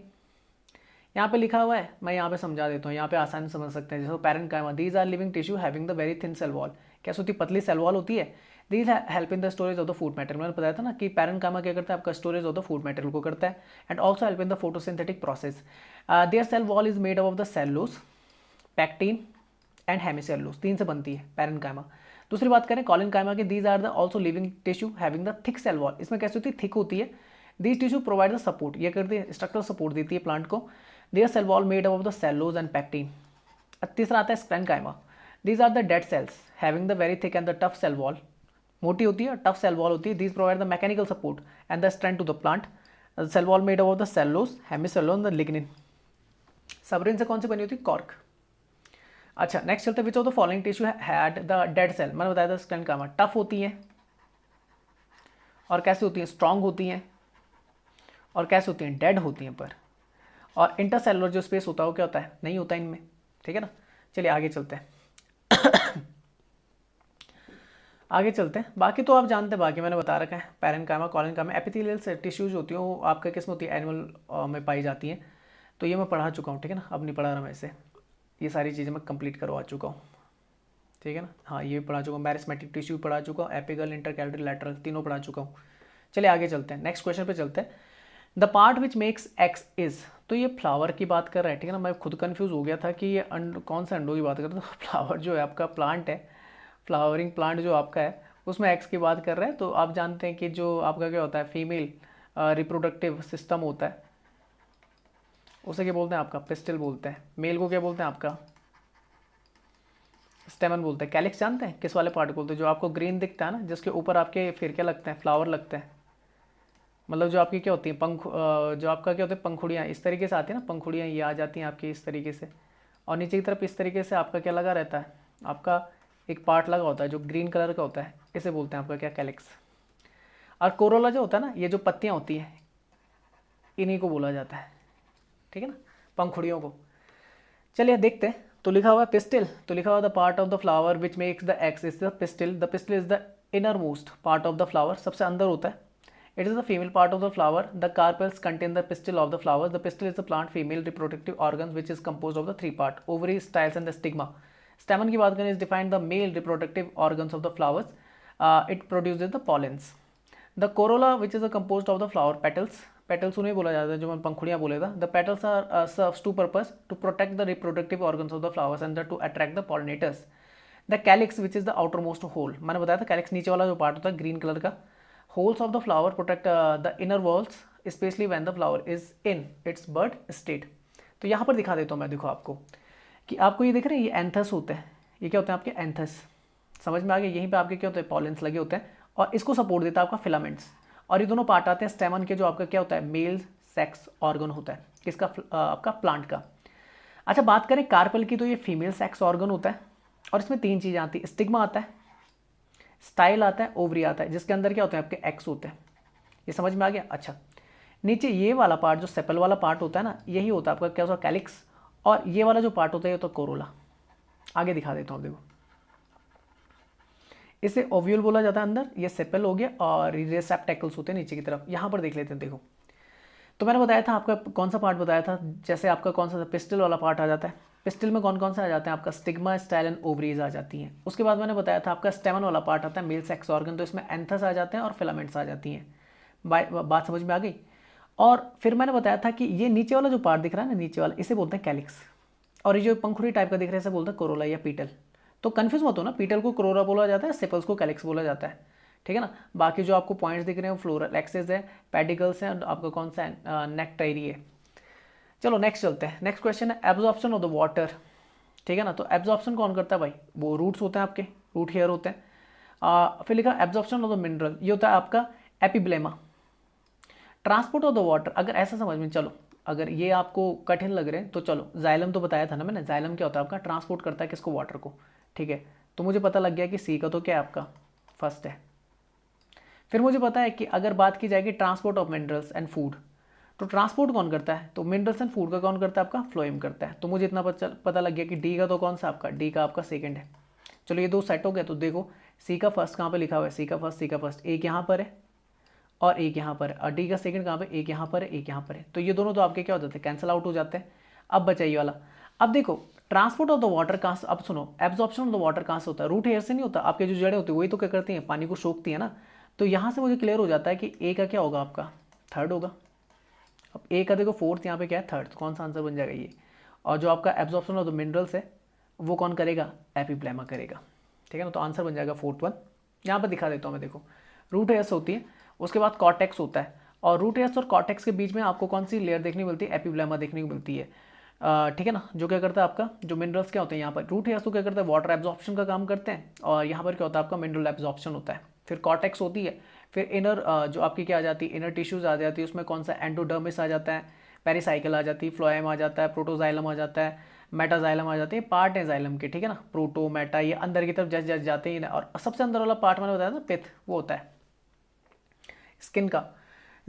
A: यहाँ पे लिखा हुआ है, मैं यहाँ पे समझा देता हूँ, यहाँ पे आसानी समझ सकते हैं। जैसे parenchyma, these are living tissue having the very thin cell wall. कैसे होती है, पतली सेल वॉल होती है। These help in the storage of the food material. मैंने बताया था ना कि पैरेनकाइमा क्या करता है, आपका storage of the food material को करता है, and also help in the photosynthetic process. Their cell wall is made of the cellulose, pectin and hemicellulose, तीन से बनती है पैरेनकाइमा। दूसरी बात करें कॉलेनकाइमा की, these are the also living tissue having the thick cell wall. इसमें कैसे होती है, थिक होती है। These tissue provide the support, ये करती है स्ट्रक्चरल सपोर्ट देती है प्लांट को। Their cell wall made of the cellulose and pectin. तीसरा आता है sclerenchyma, these are the dead cells having the very thick and the tough cell wall, मोटी होती है, टफ सेल वॉल होती है। These provide the mechanical support and the strength to the plant. Cell wall made of the cellulose, hemicellulose and lignin. Suberin से कौन सी बनी होती है, कॉर्क। अच्छा, नेक्स्ट चलते, which of the following tissue had the dead cell. मैंने बताया था स्क्लेनकाइमा टफ होती है, और कैसे होती हैं, स्ट्रांग होती हैं, और कैसे होती हैं, डेड होती हैं। पर और इंटरसेलुलर जो स्पेस होता है वो क्या होता है, नहीं होता इनमें, ठीक है ना। चलिए आगे चलते हैं आगे चलते हैं। बाकी तो आप जानते हैं, बाकी मैंने बता रखा है, पैरेनकाइमा, कॉलेनकाइमा। एपिथेलियल टिश्यूज होती हैं वो आपके किस्म होती है, एनिमल में पाई जाती हैं, तो ये मैं पढ़ा चुका हूँ, ठीक है ना। अब नहीं पढ़ा रहा मैं इसे, ये सारी चीज़ें मैं कंप्लीट करवा चुका हूँ, ठीक है ना। हाँ, ये पढ़ा चुका हूँ, मैरिस्मेटिक टिश्यू पढ़ा चुका हूँ, एपिकल, इंटरकैलरी, लैटरल, तीनों पढ़ा चुका हूँ। चलिए आगे चलते हैं, नेक्स्ट क्वेश्चन पे चलते हैं। The part which makes x is, तो ये फ्लावर की बात कर रहा है, ठीक है ना। मैं खुद कंफ्यूज हो गया था कि ये कौन सा अंडों की बात कर रहा है। तो फ्लावर जो है आपका प्लांट है, फ्लावरिंग प्लांट जो आपका है उसमें एक्स की बात कर रहा है। तो आप जानते हैं कि जो आपका क्या होता है, फीमेल रिप्रोडक्टिव सिस्टम होता है, उसे क्या बोलते हैं, आपका पिस्टिल बोलते हैं। मेल को क्या बोलते हैं, आपका स्टेमन बोलते हैं। कैलिक्स जानते हैं किस वाले पार्ट बोलते हैं, जो आपको ग्रीन दिखता है ना, जिसके ऊपर आपके फिर क्या लगते हैं, फ्लावर लगते हैं, मतलब जो आपकी क्या होती है, जो आपका क्या होता है, पंखुड़ियाँ इस तरीके से आती है ना, पंखुड़ियाँ ये आ जाती हैं आपकी इस तरीके से, और नीचे की तरफ इस तरीके से आपका क्या लगा रहता है, आपका एक पार्ट लगा होता है जो ग्रीन कलर का होता है, इसे बोलते हैं आपका क्या, कैलिक्स। और कोरोला जो होता है ना, ये जो पत्तियाँ होती हैं इन्हीं को बोला जाता है, ठीक है ना, पंखुड़ियों को। चलिए देखते हैं। तो लिखा हुआ है पिस्टिल, तो लिखा हुआ the part of the flower which makes the x is the pistil. The pistil is the inner most part of the flower, सबसे अंदर होता है। It is the female part of the flower. The carpels contain the pistil of the flower. The pistil is the plant female reproductive organ which is compose of the three part, ovary, styles and the stigma. स्टेमन की बात करें, is defined the male reproductive organs of the flowers. It produces the pollens. The corolla which is compose of the flower petals, petals उन्हें बोला जाता है जो मैं पंखुड़ियाँ बोले था। The petals are serves two purpose to protect the reproductive organs of the flowers and to attract the pollinators. The calyx which is the outer most whole, मैंने बताया था कैलिक्स नीचे वाला जो पार्ट होता है ग्रीन कलर का। Holes of the flower protect the inner walls specially when the flower is in its bird state. तो यहाँ पर दिखा देता हूँ मैं, देखो आपको कि आपको ये दिख रहे हैं, ये एंथस होते हैं। ये क्या होते हैं आपके, एंथस। समझ में आ गया, यहीं पे आपके क्या होते हैं, पॉलेंस लगे होते हैं और इसको सपोर्ट देता है आपका फिलामेंट्स। और ये दोनों पार्ट आते हैं स्टेमन के, जो आपका क्या होता है, मेल सेक्स ऑर्गन होता है किसका, आपका प्लांट का। अच्छा बात करें कार्पेल की, तो ये फीमेल सेक्स ऑर्गन होता है और इसमें तीन चीज़ें आती है, स्टिग्मा आता है, स्टाइल आता है, ओवरी आता है, जिसके अंदर क्या होते हैं आपके एक्स होते हैं। ये समझ में आ गया। अच्छा नीचे ये वाला पार्ट जो सेपल वाला पार्ट होता है ना, यही होता है आपका क्या होता है, कैलिक्स। और ये वाला जो पार्ट होता है ये तो कोरोला। आगे दिखा देता हूँ, देखो इसे ओव्यूल बोला जाता है अंदर, ये सेपल हो गया, और रिसेप्टेकल्स होते हैं नीचे की तरफ। यहाँ पर देख लेते हैं, देखो तो मैंने बताया था आपका कौन सा पार्ट बताया था, जैसे आपका कौन सा पिस्टल वाला पार्ट आ जाता है। पिस्टल में कौन कौन से आ जाते हैं आपका, स्टिग्मा, स्टाइल एंड ओवरीज आ जाती हैं। उसके बाद मैंने बताया था आपका स्टेमन वाला पार्ट आता है, मेल सेक्स ऑर्गन, तो इसमें एंथस आ जाते हैं और फिलामेंट्स आ जाती हैं। बात समझ में आ गई। और फिर मैंने बताया था कि ये नीचे वाला जो पार्ट दिख रहा है ना, नीचे वाला, इसे बोलते हैं कैलिक्स। और ये जो पंखुड़ी टाइप का दिख रहा है इसे बोलते हैं कोरोला या पीटल। तो कन्फ्यूज मत हो ना, पीटल को कोरोला बोला जाता है, सेपल्स को कैलिक्स बोला जाता है, ठीक है ना। बाकी जो आपको पॉइंट्स दिख रहे हैं वो फ्लोरल एक्सेस है, पेडिकल्स हैं, आपका कौन सा है, नेक्टाइरी है। चलो नेक्स्ट चलते हैं। नेक्स्ट क्वेश्चन है एब्जॉर्प्शन ऑफ द वाटर, ठीक है ना। तो एब्जॉर्प्शन कौन करता है भाई, वो रूट्स होते हैं आपके, रूट हेयर होते हैं। फिर लिखा एब्जॉर्प्शन ऑफ द मिनरल, ये होता है आपका epiblema. Transport of the water, अगर ऐसा समझ में, चलो अगर ये आपको कठिन लग रहे हैं तो चलो, जाइलम तो बताया था ना मैंने, जाइलम क्या होता है आपका, ट्रांसपोर्ट करता है किसको, वाटर को, ठीक है। तो मुझे पता लग गया कि सी का तो क्या है आपका, फर्स्ट है। फिर मुझे पता है कि अगर बात की जाएगी transport of minerals and food, तो ट्रांसपोर्ट कौन करता है, तो मिनरल्स एंड फूड का कौन करता है आपका, फ्लोएम करता है। तो मुझे इतना पता लग गया कि डी का तो कौन सा आपका, डी का आपका सेकंड है। चलो ये दो सेट हो गया। तो देखो सी का फर्स्ट कहाँ पे लिखा हुआ है, सी का फर्स्ट, सी का फर्स्ट, एक यहाँ पर है और एक यहाँ पर है, और डी का सेकंड कहाँ पे, एक यहाँ पर है, एक यहाँ पर है। तो ये दोनों तो आपके क्या हो जाते हैं, कैंसिल आउट हो जाते हैं। अब बचा ये वाला। अब देखो ट्रांसपोर्ट ऑफ द वाटर कहाँ से, अब सुनो, एब्जॉर्प्शन ऑफ द वाटर कहाँ से होता है, रूट हेयर से नहीं होता। आपके जो जड़ें होती है वही तो क्या करती हैं, पानी को सोखती है ना। तो यहाँ से मुझे क्लियर हो जाता है कि ए का क्या होगा आपका, थर्ड होगा। अब ए का देखो फोर्थ, यहाँ पे क्या है, थर्ड, तो कौन सा आंसर बन जाएगा ये। और जो आपका एब्जॉर्प्शन ऑफ द मिनरल्स है वो कौन करेगा, एपिब्लेमा करेगा, ठीक है ना। तो आंसर बन जाएगा फोर्थ वन। यहाँ पर दिखा देता हूँ मैं, देखो रूट हेयर्स होती है, उसके बाद कॉर्टेक्स होता है, और रूट हेयर्स और कॉर्टेक्स के बीच में आपको कौन सी लेयर देखने को मिलती है, एपिब्लेमा देखने को मिलती है, ठीक है ना। जो क्या करता है आपका, जो मिनरल्स क्या होते हैं यहाँ पर, रूट हेयर्स तो क्या करता है, वाटर एब्जॉर्प्शन का काम करते हैं, और यहाँ पर क्या होता है आपका, मिनरल एब्जॉर्प्शन होता है। फिर कॉर्टेक्स होती है, फिर इनर जो आपकी क्या आ जाती है, इनर टिश्यूज आ जाती है, उसमें कौन सा एंडोडर्मिस आ जाता है, पेरिसाइकिल आ जाती है, फ्लोएम आ जाता है, प्रोटोजाइलम आ जाता है, मेटाजाइलम आ जाते हैं, पार्ट है जाइलम के, ठीक है ना। प्रोटो मेटा ये अंदर की तरफ जज जाते हैं, और सबसे अंदर वाला पार्ट मैंने बताया था पिथ, वो होता है स्किन का।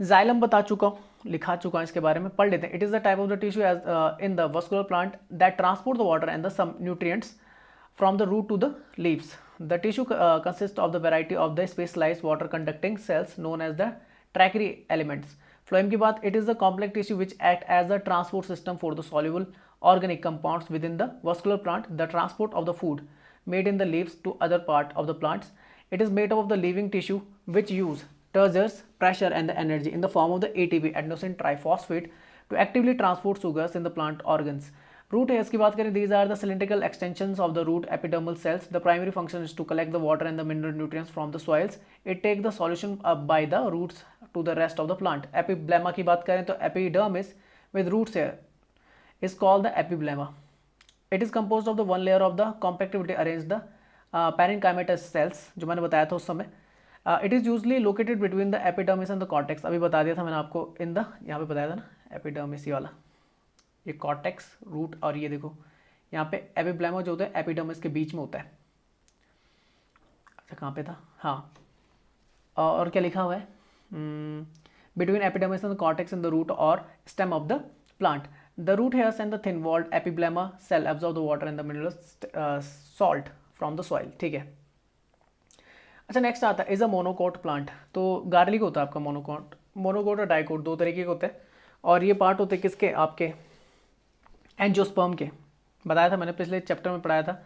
A: जाइलम बता चुका हूँ, लिखा चुका हूँ, इसके बारे में पढ़ लेते हैं। It is the type of the tissue as in the vascular plant that transport the water and the some nutrients from the root to the leaves. The tissue consists of the variety of the specialized water conducting cells known as the trachea elements. Phloem की बात, it is the complex tissue which act as the transport system for the soluble organic compounds within the vascular plant, the transport of the food made in the leaves to other part of the plants. It is made up of the living tissue which use turgors, pressure and the energy in the form of the ATP, adenosine triphosphate, to actively transport sugars in the plant organs. Root hairs की बात करें, these are the cylindrical extensions of the root epidermal cells. The primary function is to collect the water and the mineral nutrients from the soils. It take the solution up by the roots to the rest of the plant. Epiblema की बात करें तो epidermis with roots here is called the epiblema. It is composed of the one layer of the compactivity arranged the parenchymatous cells, जो मैंने बताया था उस समय. It is usually located between the epidermis and the cortex. अभी बता दिया था मैंने आपको इन द, यहाँ पे बताया था ना, epidermis ये वाला, ये कॉर्टेक्स रूट, और ये देखो यहाँ पे एपिब्लेमा जो होता है एपिडर्मिस के बीच में होता है। अच्छा कहाँ पे था, हाँ, और क्या लिखा हुआ है, between epidermis and the cortex in the root और stem of the plant. The root hairs and the thin walled epiblema cell absorb the water and the mineral salt from the soil, ठीक है। अच्छा नेक्स्ट आता है इज अ मोनोकोट प्लांट। तो गार्लिक होता है आपका मोनोकोट, मोनोकोट और डाइकोट दो तरीके के होते हैं, और ये पार्ट होते हैं किसके, आपके एंजियोस्पर्म के। बताया था मैंने पिछले चैप्टर में पढ़ाया था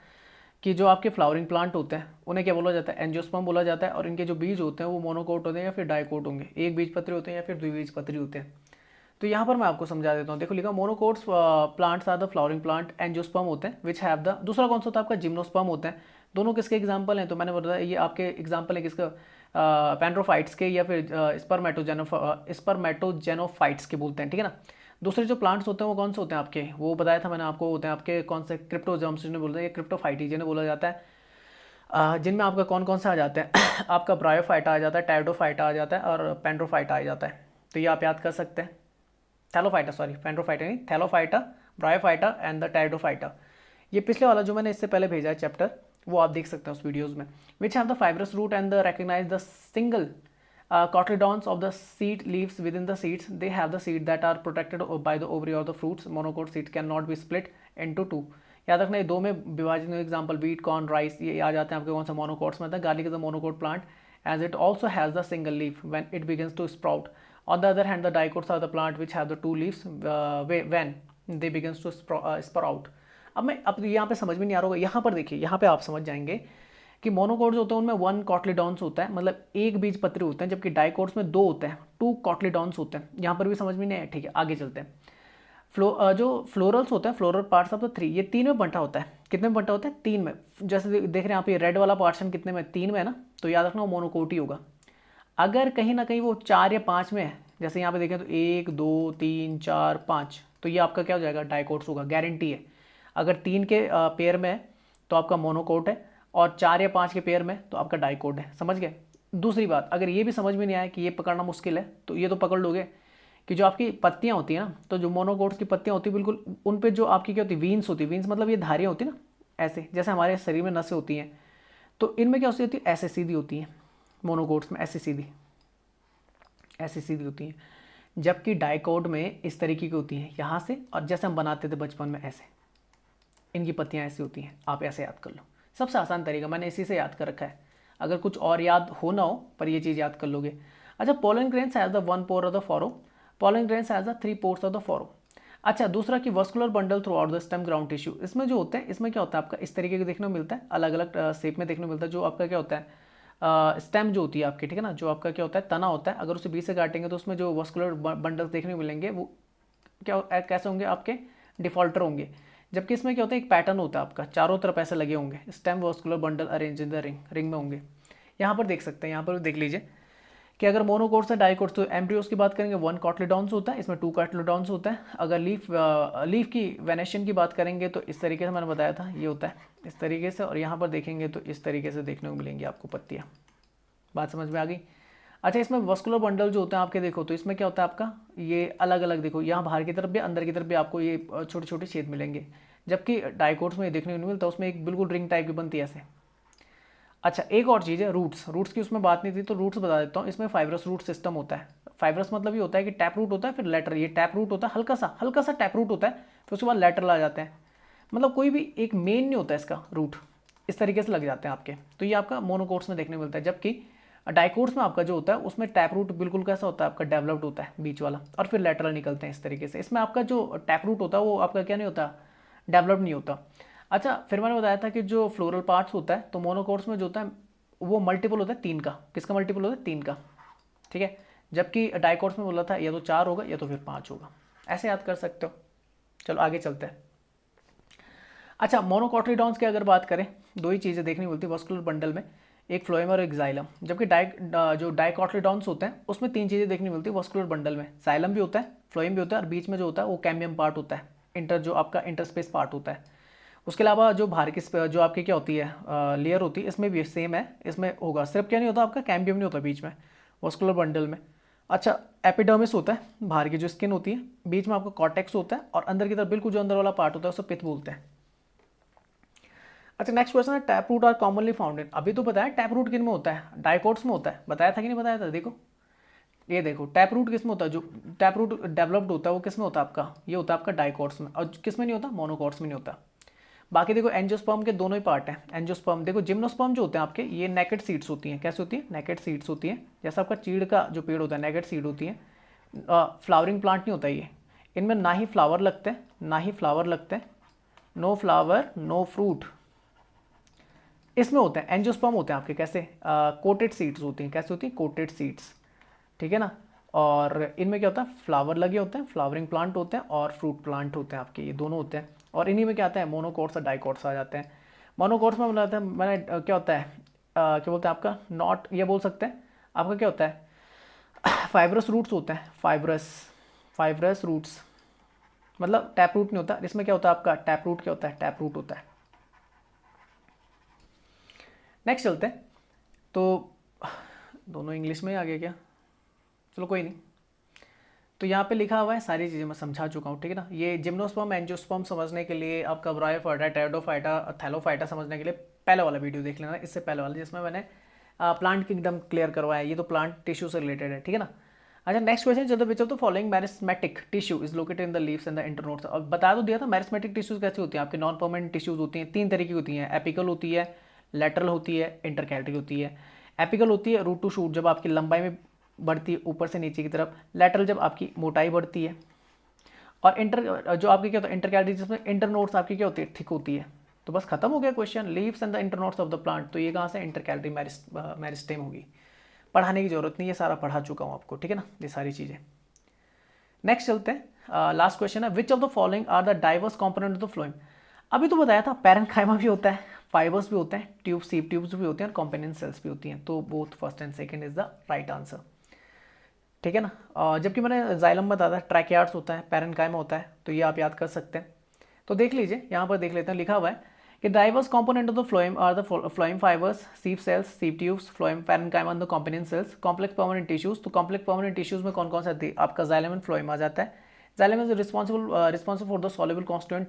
A: कि जो आपके फ्लावरिंग प्लांट होते हैं उन्हें क्या बोला जाता है, एंजियोस्पर्म बोला जाता है, और इनके जो बीज होते हैं वो मोनोकोट होते हैं या फिर डाइकोट होंगे, एक बीज पत्री होते हैं या फिर द्विबीज पत्री होते हैं। तो यहाँ पर मैं आपको समझा देता हूँ, देखो लिखा monocots plants are the flowering plant, angiosperm होते हैं विच हैव द, दूसरा कौन सा होता है आपका, जिम्नोस्पर्म होते हैं। दोनों किसके एग्जाम्पल हैं, तो मैंने बताया ये आपके एग्जाम्पल है किसका, पेंड्रोफाइट्स के या फिर स्पर्मेटोजेनोफाइट्स के बोलते हैं, ठीक है ना। दूसरे जो प्लांट्स होते हैं वो कौन से होते हैं आपके, वो बताया था मैंने आपको, होते हैं आपके कौन से, क्रिप्टोजम्स जिन्हें बोलते हैं, क्रिप्टोफाइटी जिन्हें बोला जाता है, जिनमें आपका कौन कौन सा आ जाता है आपका ब्रायोफाइटा आ जाता है, टाइडोफाइटा आ जाता है, और पेंड्रोफाइटा आ जाता है। तो ये आप याद कर सकते हैं, थैलोफाइटा, सॉरी पेंड्रोफाइटा नहीं, थैलोफाइटा, ब्रायोफाइटा एंड द टाइडोफाइटा। ये पिछले वाला जो मैंने इससे पहले भेजा है चैप्टर, वो आप देख सकते हैं उस वीडियोज़ में। Which have the fibrous root and the recognize the single cotyledons of the seed leaves within the seeds. They have the seed that are protected by the ovary or the fruits. Monocot seed cannot be split into two. याद रखना ये दो में विभाजित, एग्जाम्पल वीट, कॉर्न, राइस, ये आ जाते हैं आपके कौन सा, मोनोकोट्स में आता है। Garlic is a monocot plant as it also has the single leaf when it begins to sprout. On the other hand the dicots are the plant which have the two leaves when they begins to sprout. अब यहाँ पे समझ में नहीं आ रहा होगा, यहाँ पर देखिए, यहाँ पे आप समझ जाएंगे कि मोनोकोट्स होते हैं उनमें 1 कॉटलीडॉन्स होता है, मतलब एक बीज पत्री होते हैं, जबकि डाइकोट्स में 2 होते हैं, 2 कॉटलीडॉन्स होते हैं। यहाँ पर भी समझ में नहीं है, ठीक है आगे चलते हैं। जो फ्लोरल्स होता है, फ्लोरल पार्ट्स ऑफ द 3, ये 3 में बंटा होता है। कितने में बंटा होता है, 3 में। जैसे देख रहे हैं आप ये रेड वाला पार्शन कितने में, 3 में है ना, तो याद रखना वो मोनोकोट ही होगा। अगर कहीं ना कहीं वो 4 या 5 में है, जैसे यहाँ पे देखें तो 1 2 3 4 5, तो ये आपका क्या हो जाएगा, डाइकोट्स होगा, गारंटी है। अगर 3 के पेयर में है तो आपका मोनोकोट है, और 4 या 5 के पेयर में तो आपका डाइकोट है, समझ गए। दूसरी बात, अगर ये भी समझ में नहीं आया कि ये पकड़ना मुश्किल है, तो ये तो पकड़ लोगे कि जो आपकी पत्तियां होती हैं ना, तो जो मोनोकोट्स की पत्तियां होती है बिल्कुल उन पे जो आपकी क्या होती है, वीन्स होती है। वीन्स मतलब ये धारियाँ होती है ना, ऐसे जैसे हमारे शरीर में नसें होती हैं, तो इनमें क्या होती है, ऐसे सीधी होती हैं मोनोकोट्स में, ऐसे सीधी, ऐसी सीधी होती हैं। जबकि डाइकोट में इस तरीके की होती हैं यहाँ से, और जैसे हम बनाते थे बचपन में ऐसे, इनकी पत्तियाँ ऐसी होती हैं। आप ऐसे याद कर लो, सबसे आसान तरीका, मैंने इसी से याद कर रखा है। अगर कुछ और याद हो ना हो, पर ये चीज़ याद कर लोगे। अच्छा, pollen grains has the 1 pore of the furrow, pollen grains has the 3 pores of the furrow. अच्छा, दूसरा कि vascular bundle throughout the stem ground tissue, इसमें जो होता है, इसमें क्या होता है आपका, इस तरीके का देखने को मिलता है, अलग अलग शेप में देखने को मिलता है। जो आपका क्या होता है, स्टेम जो होती है आपकी, ठीक है ना, जो आपका क्या होता है, तना होता है, अगर उसे बीच से काटेंगे तो उसमें जो वस्कुलर बंडल्स देखने को मिलेंगे वो क्या कैसे होंगे, आपके डिफॉल्टर होंगे। जबकि इसमें क्या होता है, एक पैटर्न होता है आपका, चारों तरफ ऐसे लगे होंगे, stem vascular bundle arrange in the ring, ring में होंगे। यहाँ पर देख सकते हैं, यहाँ पर देख लीजिए कि अगर मोनोकोट्स है, डाइकोट्स, तो एम्ब्रियोस की बात करेंगे 1 कॉटलीडॉन्स होता है, इसमें 2 कॉटलीडॉन्स होता है। अगर लीफ की वेनेशन की बात करेंगे तो इस तरीके से मैंने बताया था, ये होता है इस तरीके से, और यहाँ पर देखेंगे तो इस तरीके से देखने को मिलेंगी आपको पत्तियाँ। बात समझ में आ गई। अच्छा, इसमें वस्कुलर बंडल जो होते हैं आपके, देखो तो इसमें क्या होता है आपका, ये अलग अलग, देखो यहाँ बाहर की तरफ भी अंदर की तरफ भी आपको ये छोटे छोटे छेद मिलेंगे। जबकि डाइकोट्स में ये देखने को नहीं मिलता, उसमें एक बिल्कुल रिंग टाइप की बनती है ऐसे। अच्छा, एक और चीज़ है रूट्स, रूट्स की उसमें बात नहीं थी तो रूट्स बता देता हूँ। इसमें फाइब्रस रूट सिस्टम होता है। फाइब्रस मतलब ये होता है कि टैप रूट होता है, फिर लेटर, ये टैप रूट होता है, हल्का सा टैप रूट होता है, फिर उसके बाद लेटरल आ जाते हैं। मतलब कोई भी एक मेन नहीं होता इसका रूट, इस तरीके से लग जाते हैं आपके। तो ये आपका मोनोकोट्स में देखने को मिलता है। जबकि डाइकोट्स में आपका जो होता है उसमें टैप रूट बिल्कुल कैसा होता है आपका, डेवलप्ड होता है बीच वाला, और फिर लेटरल निकलते हैं इस तरीके से। इसमें आपका जो टैप रूट होता है वो आपका क्या नहीं होता, डेवलप्ड नहीं होता। अच्छा, फिर मैंने बताया था कि जो फ्लोरल पार्ट्स होता है, तो मोनोकोट्स में जो होता है वो मल्टीपल होता है 3 का। किसका मल्टीपल होता है, 3 का, ठीक है। जबकि डाइकोट्स में बोला था या तो 4 होगा या तो फिर 5 होगा, ऐसे याद कर सकते हो। चलो आगे चलते हैं। अच्छा, मोनोकोटिलीडॉन्स की अगर बात करें, 2 ही चीज़ें देखनी मिलती है वस्कुलर बंडल में, एक फ्लोएम और एक जाइलम। जबकि जो डाइकोटिलीडॉन्स होते हैं उसमें 3 चीज़ें देखनी मिलती है वस्कुलर बंडल में, जाइलम भी होता है, फ्लोएम भी होता है, और बीच में जो होता है वो कैम्बियम पार्ट होता है, जो आपका इंटरस्पेस पार्ट होता है। उसके अलावा जो बाहर की जो आपकी क्या होती है, लेयर होती है, इसमें भी सेम है, इसमें होगा, सिर्फ क्या नहीं होता आपका, कैम्बियम नहीं होता बीच में वस्कुलर बंडल में। अच्छा, एपिडर्मिस होता है, बाहर की जो स्किन होती है, बीच में आपका कॉर्टेक्स होता है, और अंदर की तरफ बिल्कुल जो अंदर वाला पार्ट होता है उसे पित्त बोलते हैं, अच्छा नेक्स्ट क्वेश्चन है, tap root are commonly found in. अभी तो बताया टैप रूट किन में होता है, डाइकोट्स में होता है, बताया था कि नहीं बताया था। देखो ये देखो टैप रूट किस में होता है, जो टैप रूट डेवलप्ड होता है वो किस में होता है आपका, ये होता है आपका डाइकोट्स में, और किस में नहीं होता, मोनोकोट्स में नहीं होता। बाकी देखो एंजियोस्पर्म के दोनों ही पार्ट हैं। एंजियोस्पर्म देखो, जिम्नोस्पर्म जो होते हैं आपके, ये नेकेड सीड्स होती हैं। कैसे होती है, नेकेड सीड्स होती हैं। जैसा आपका चीड़ का जो पेड़ होता है नेकेड सीड होती है। फ्लावरिंग प्लांट नहीं होता ये, इनमें ना ही फ्लावर लगते हैं, ना ही फ्लावर लगते हैं, नो फ्लावर नो फ्रूट इसमें होते हैं। एंजियोस्पर्म होते हैं आपके कैसे, कोटेड सीड्स होती हैं। कैसे होती है, कोटेड सीड्स, ठीक है ना। और इनमें क्या होता है, फ्लावर लगे होते हैं, फ्लावरिंग प्लांट होते हैं, और फ्रूट प्लांट होते हैं आपके, ये दोनों होते हैं। और इन्हीं में क्या आता है, मोनोकोट्स और डाइकोट्स आ जाते हैं। मोनोकोट्स में बताते हैं मैंने क्या होता है, क्या बोलते हैं आपका, नॉट ये बोल सकते हैं आपका, क्या होता है फाइब्रस रूट्स होते हैं, फाइब्रस रूट्स, मतलब टैप रूट नहीं होता। इसमें क्या होता है आपका, टैप रूट क्या होता है, टैप रूट होता है। नेक्स्ट चलते हैं। तो दोनों इंग्लिश में ही आ गया क्या, चलो कोई नहीं। तो यहाँ पे लिखा हुआ है, सारी चीज़ें मैं समझा चुका हूँ, ठीक है ना। ये जिम्नोस्पर्म एंजियोस्पर्म समझने के लिए, आपका ब्रायोफाइटा, टेरिडोफाइटा, थैलोफाइटा समझने के लिए पहले वाला वीडियो देख लेना, इससे पहले वाला जिसमें मैंने प्लांट किंगडम क्लियर करवाया। ये तो प्लांट टिश्यू से रिलेटेड है, ठीक है ना। अच्छा नेक्स्ट क्वेश्चन चलते which of the following meristematic tissue is located in the leaves and the internodes. और बता तो दिया था मेरिस्मेटिक टिश्यूज कैसे होती हैं आपके, नॉन परमानेंट टिश्यूज होती हैं, तीन तरीके की होती हैं, एपिकल होती है, लेटरल होती है, इंटरकैलरी होती है। एपिकल होती है रूट टू शूट, जब आपकी लंबाई में बढ़ती है ऊपर से नीचे की तरफ। लेटरल जब आपकी मोटाई बढ़ती है। और इंटर जो आपकी क्या होता है, इंटरकैलरी जिसमें इंटरनोड्स आपकी क्या होती है, थिक होती है। तो बस खत्म हो गया question, leaves and the internodes of the plant. तो ये कहाँ से, इंटरकैलरी मेरिस्टेम होगी। पढ़ाने की जरूरत नहीं, ये सारा पढ़ा चुका हूँ आपको, ठीक है ना, ये सारी चीज़ें। नेक्स्ट चलते हैं, लास्ट क्वेश्चन है, which of the following are the diverse component of the phloem. अभी तो बताया था पैरेन्काइमा भी होता है, फाइबर्स भी होते हैं, ट्यूब सीव ट्यूब्स भी होते हैं, और कॉम्पोनेंट सेल्स भी होती हैं। तो both first and second is the right answer, ठीक है ना। जबकि मैंने जाइलम बताया था, ट्रैकियार्ड्स होता है, पैरेन्काइमा होता है, तो ये आप याद कर सकते हैं। तो देख लीजिए यहाँ पर, देख लेते हैं, लिखा हुआ है कि diverse component of the phloem are the phloem fibres, sieve cells, sieve tubes, phloem, parenchyma and the component cells, complex permanent tissues. तो कॉम्प्लेक्स परमानेंट टिश्यूज में कौन कौन सा आपका जाइलम एंड फ्लोएम आ जाता है। Xylem is responsible for the soluble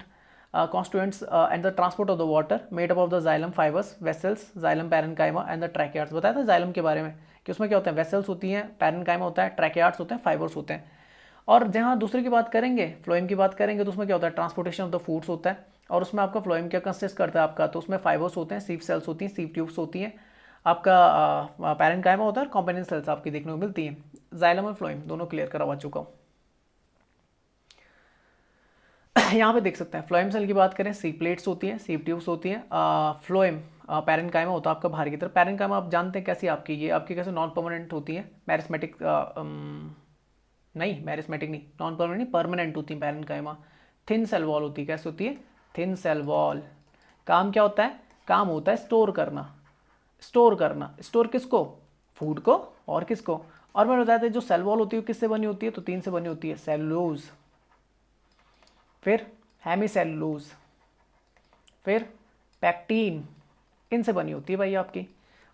A: constituents and the transport of the water made up of the xylem fibers, vessels, xylem parenchyma and the tracheids। बताया था जाइलम के बारे में कि उसमें क्या होता है, वेसल्स होती हैं, पैरेन्काइमा होता है, ट्रैकियार्ड्स होते हैं, फाइबर्स होते हैं। और जहाँ दूसरे की बात करेंगे, फ्लोएम की बात करेंगे, तो उसमें क्या होता है, ट्रांसपोर्टेशन ऑफ द फूड्स होता है। और उसमें आपका फ्लोएम क्या कंसिस्ट करता है आपका, तो उसमें फाइबर्स होते हैं, सीव सेल्स होती हैं, सीव ट्यूब्स होती हैं, आपका पैरेन्काइमा होता है, और कॉम्पोनेंट सेल्स आपकी देखने को मिलती हैं। जाइलम और फ्लोएम दोनों क्लियर करवा चुका हूँ। यहाँ पे देख सकते हैं, फ्लोएम सेल की बात करें, सी प्लेट्स होती हैं, सी ट्यूब्स होती हैं, फ्लोएम पैरेन्काइमा होता है आपका बाहर की तरफ। पैरेन्काइमा आप जानते हैं कैसी आपकी, ये आपकी कैसे नॉन परमानेंट होती है, मैरिस्मेटिक नहीं, मैरिस्मेटिक नहीं, नॉन परमानेंट नहीं, परमानेंट होती है पैरेन्काइमा। थिन सेल वॉल होती है, कैसे होती है, थिन सेल वॉल। काम क्या होता है, काम होता है स्टोर करना, स्टोर करना, स्टोर किसको, फूड को, और किसको। और मैंने बताया था जो सेल वॉल होती है किससे बनी होती है, तो तीन से बनी होती है, सेलुलोज, फिर हेमीसेलुलोज, फिर पैक्टीन, इनसे बनी होती है भाई आपकी।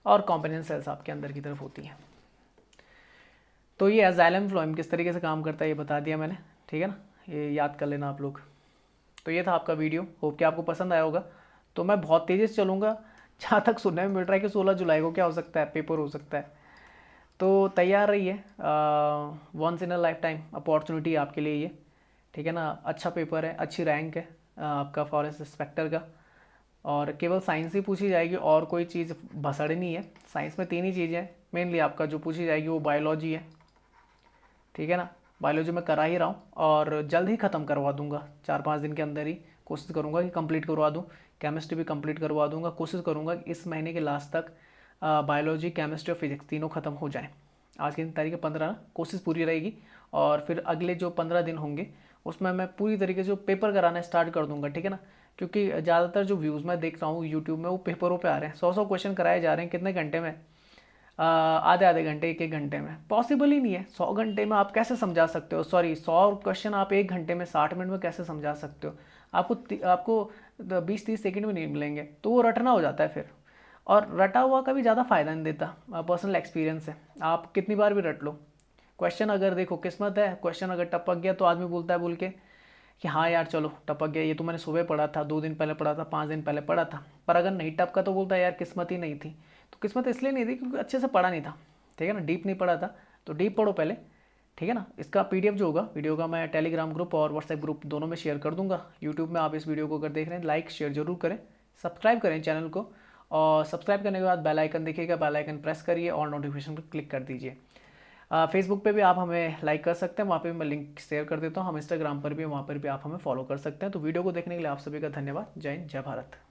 A: और कॉम्पोनेंट सेल्स आपके अंदर की तरफ होती हैं। तो ये जाइलम फ्लोएम किस तरीके से काम करता है ये बता दिया मैंने, ठीक है ना, ये याद कर लेना आप लोग। तो ये था आपका वीडियो, होप कि आपको पसंद आया होगा। तो मैं बहुत तेज़ी से चलूँगा, जहाँ तक सुनने में मिल रहा है कि 16 जुलाई को क्या हो सकता है, पेपर हो सकता है। तो तैयार रहिए, once in a lifetime opportunity आपके लिए ये, ठीक है ना। अच्छा पेपर है, अच्छी रैंक है आपका फॉरेस्ट इंस्पेक्टर का। और केवल साइंस ही पूछी जाएगी, और कोई चीज़ भसड़नी है। साइंस में तीन ही चीज़ें हैं मेनली आपका जो पूछी जाएगी, वो बायोलॉजी है, ठीक है ना। बायोलॉजी में करा ही रहा हूँ, और जल्द ही ख़त्म करवा दूंगा, 4-5 दिन के अंदर ही कोशिश करूँगा कि कंप्लीट करवा दूँ। केमिस्ट्री भी कंप्लीट करवा दूंगा, कोशिश करूँगा कि इस महीने के लास्ट तक बायोलॉजी, केमिस्ट्री और फिजिक्स तीनों ख़त्म हो जाएँ। आज की तारीख 15, कोशिश पूरी रहेगी। और फिर अगले जो 15 दिन होंगे उसमें मैं पूरी तरीके से जो पेपर कराना स्टार्ट कर दूंगा, ठीक है ना। क्योंकि ज़्यादातर जो व्यूज़ मैं देख रहा हूँ यूट्यूब में, वो पेपरों पे आ रहे हैं, 100 क्वेश्चन कराए जा रहे हैं, कितने घंटे में, आधे आधे घंटे, एक घंटे में। पॉसिबल ही नहीं है, 100 घंटे में आप कैसे समझा सकते हो, सॉरी 100 क्वेश्चन आप 1 घंटे में, 60 मिनट में कैसे समझा सकते हो। आपको 20-30 सेकंड में नहीं मिलेंगे, तो वो रटना हो जाता है फिर। और रटा हुआ कभी ज़्यादा फ़ायदा नहीं देता, पर्सनल एक्सपीरियंस है, आप कितनी बार भी रट लो। क्वेश्चन अगर देखो, किस्मत है, क्वेश्चन अगर टपक गया तो आदमी बोलता है बोल के कि हाँ यार चलो टपक गया, ये तो मैंने सुबह पढ़ा था, 2 दिन पहले पढ़ा था, 5 दिन पहले पढ़ा था। पर अगर नहीं टपका तो बोलता है यार किस्मत ही नहीं थी। तो किस्मत इसलिए नहीं थी क्योंकि अच्छे से पढ़ा नहीं था, ठीक है ना, डीप नहीं पढ़ा था। तो डीप पढ़ो पहले, ठीक है ना। इसका पीडीएफ जो होगा वीडियो का मैं टेलीग्राम ग्रुप और व्हाट्सएप ग्रुप दोनों में शेयर कर दूंगा। यूट्यूब में आप इस वीडियो को अगर देख रहे हैं लाइक शेयर जरूर करें, सब्सक्राइब करें चैनल को, और सब्सक्राइब करने के बाद बेल आइकन दिखेगा, बेल आइकन प्रेस करिए और नोटिफिकेशन पर क्लिक कर दीजिए। फेसबुक पे भी आप हमें लाइक कर सकते हैं, वहाँ पे भी मैं लिंक शेयर कर देता हूँ। हम इंस्टाग्राम पर भी, वहाँ पर भी आप हमें फॉलो कर सकते हैं। तो वीडियो को देखने के लिए आप सभी का धन्यवाद। जय हिंद, जय भारत।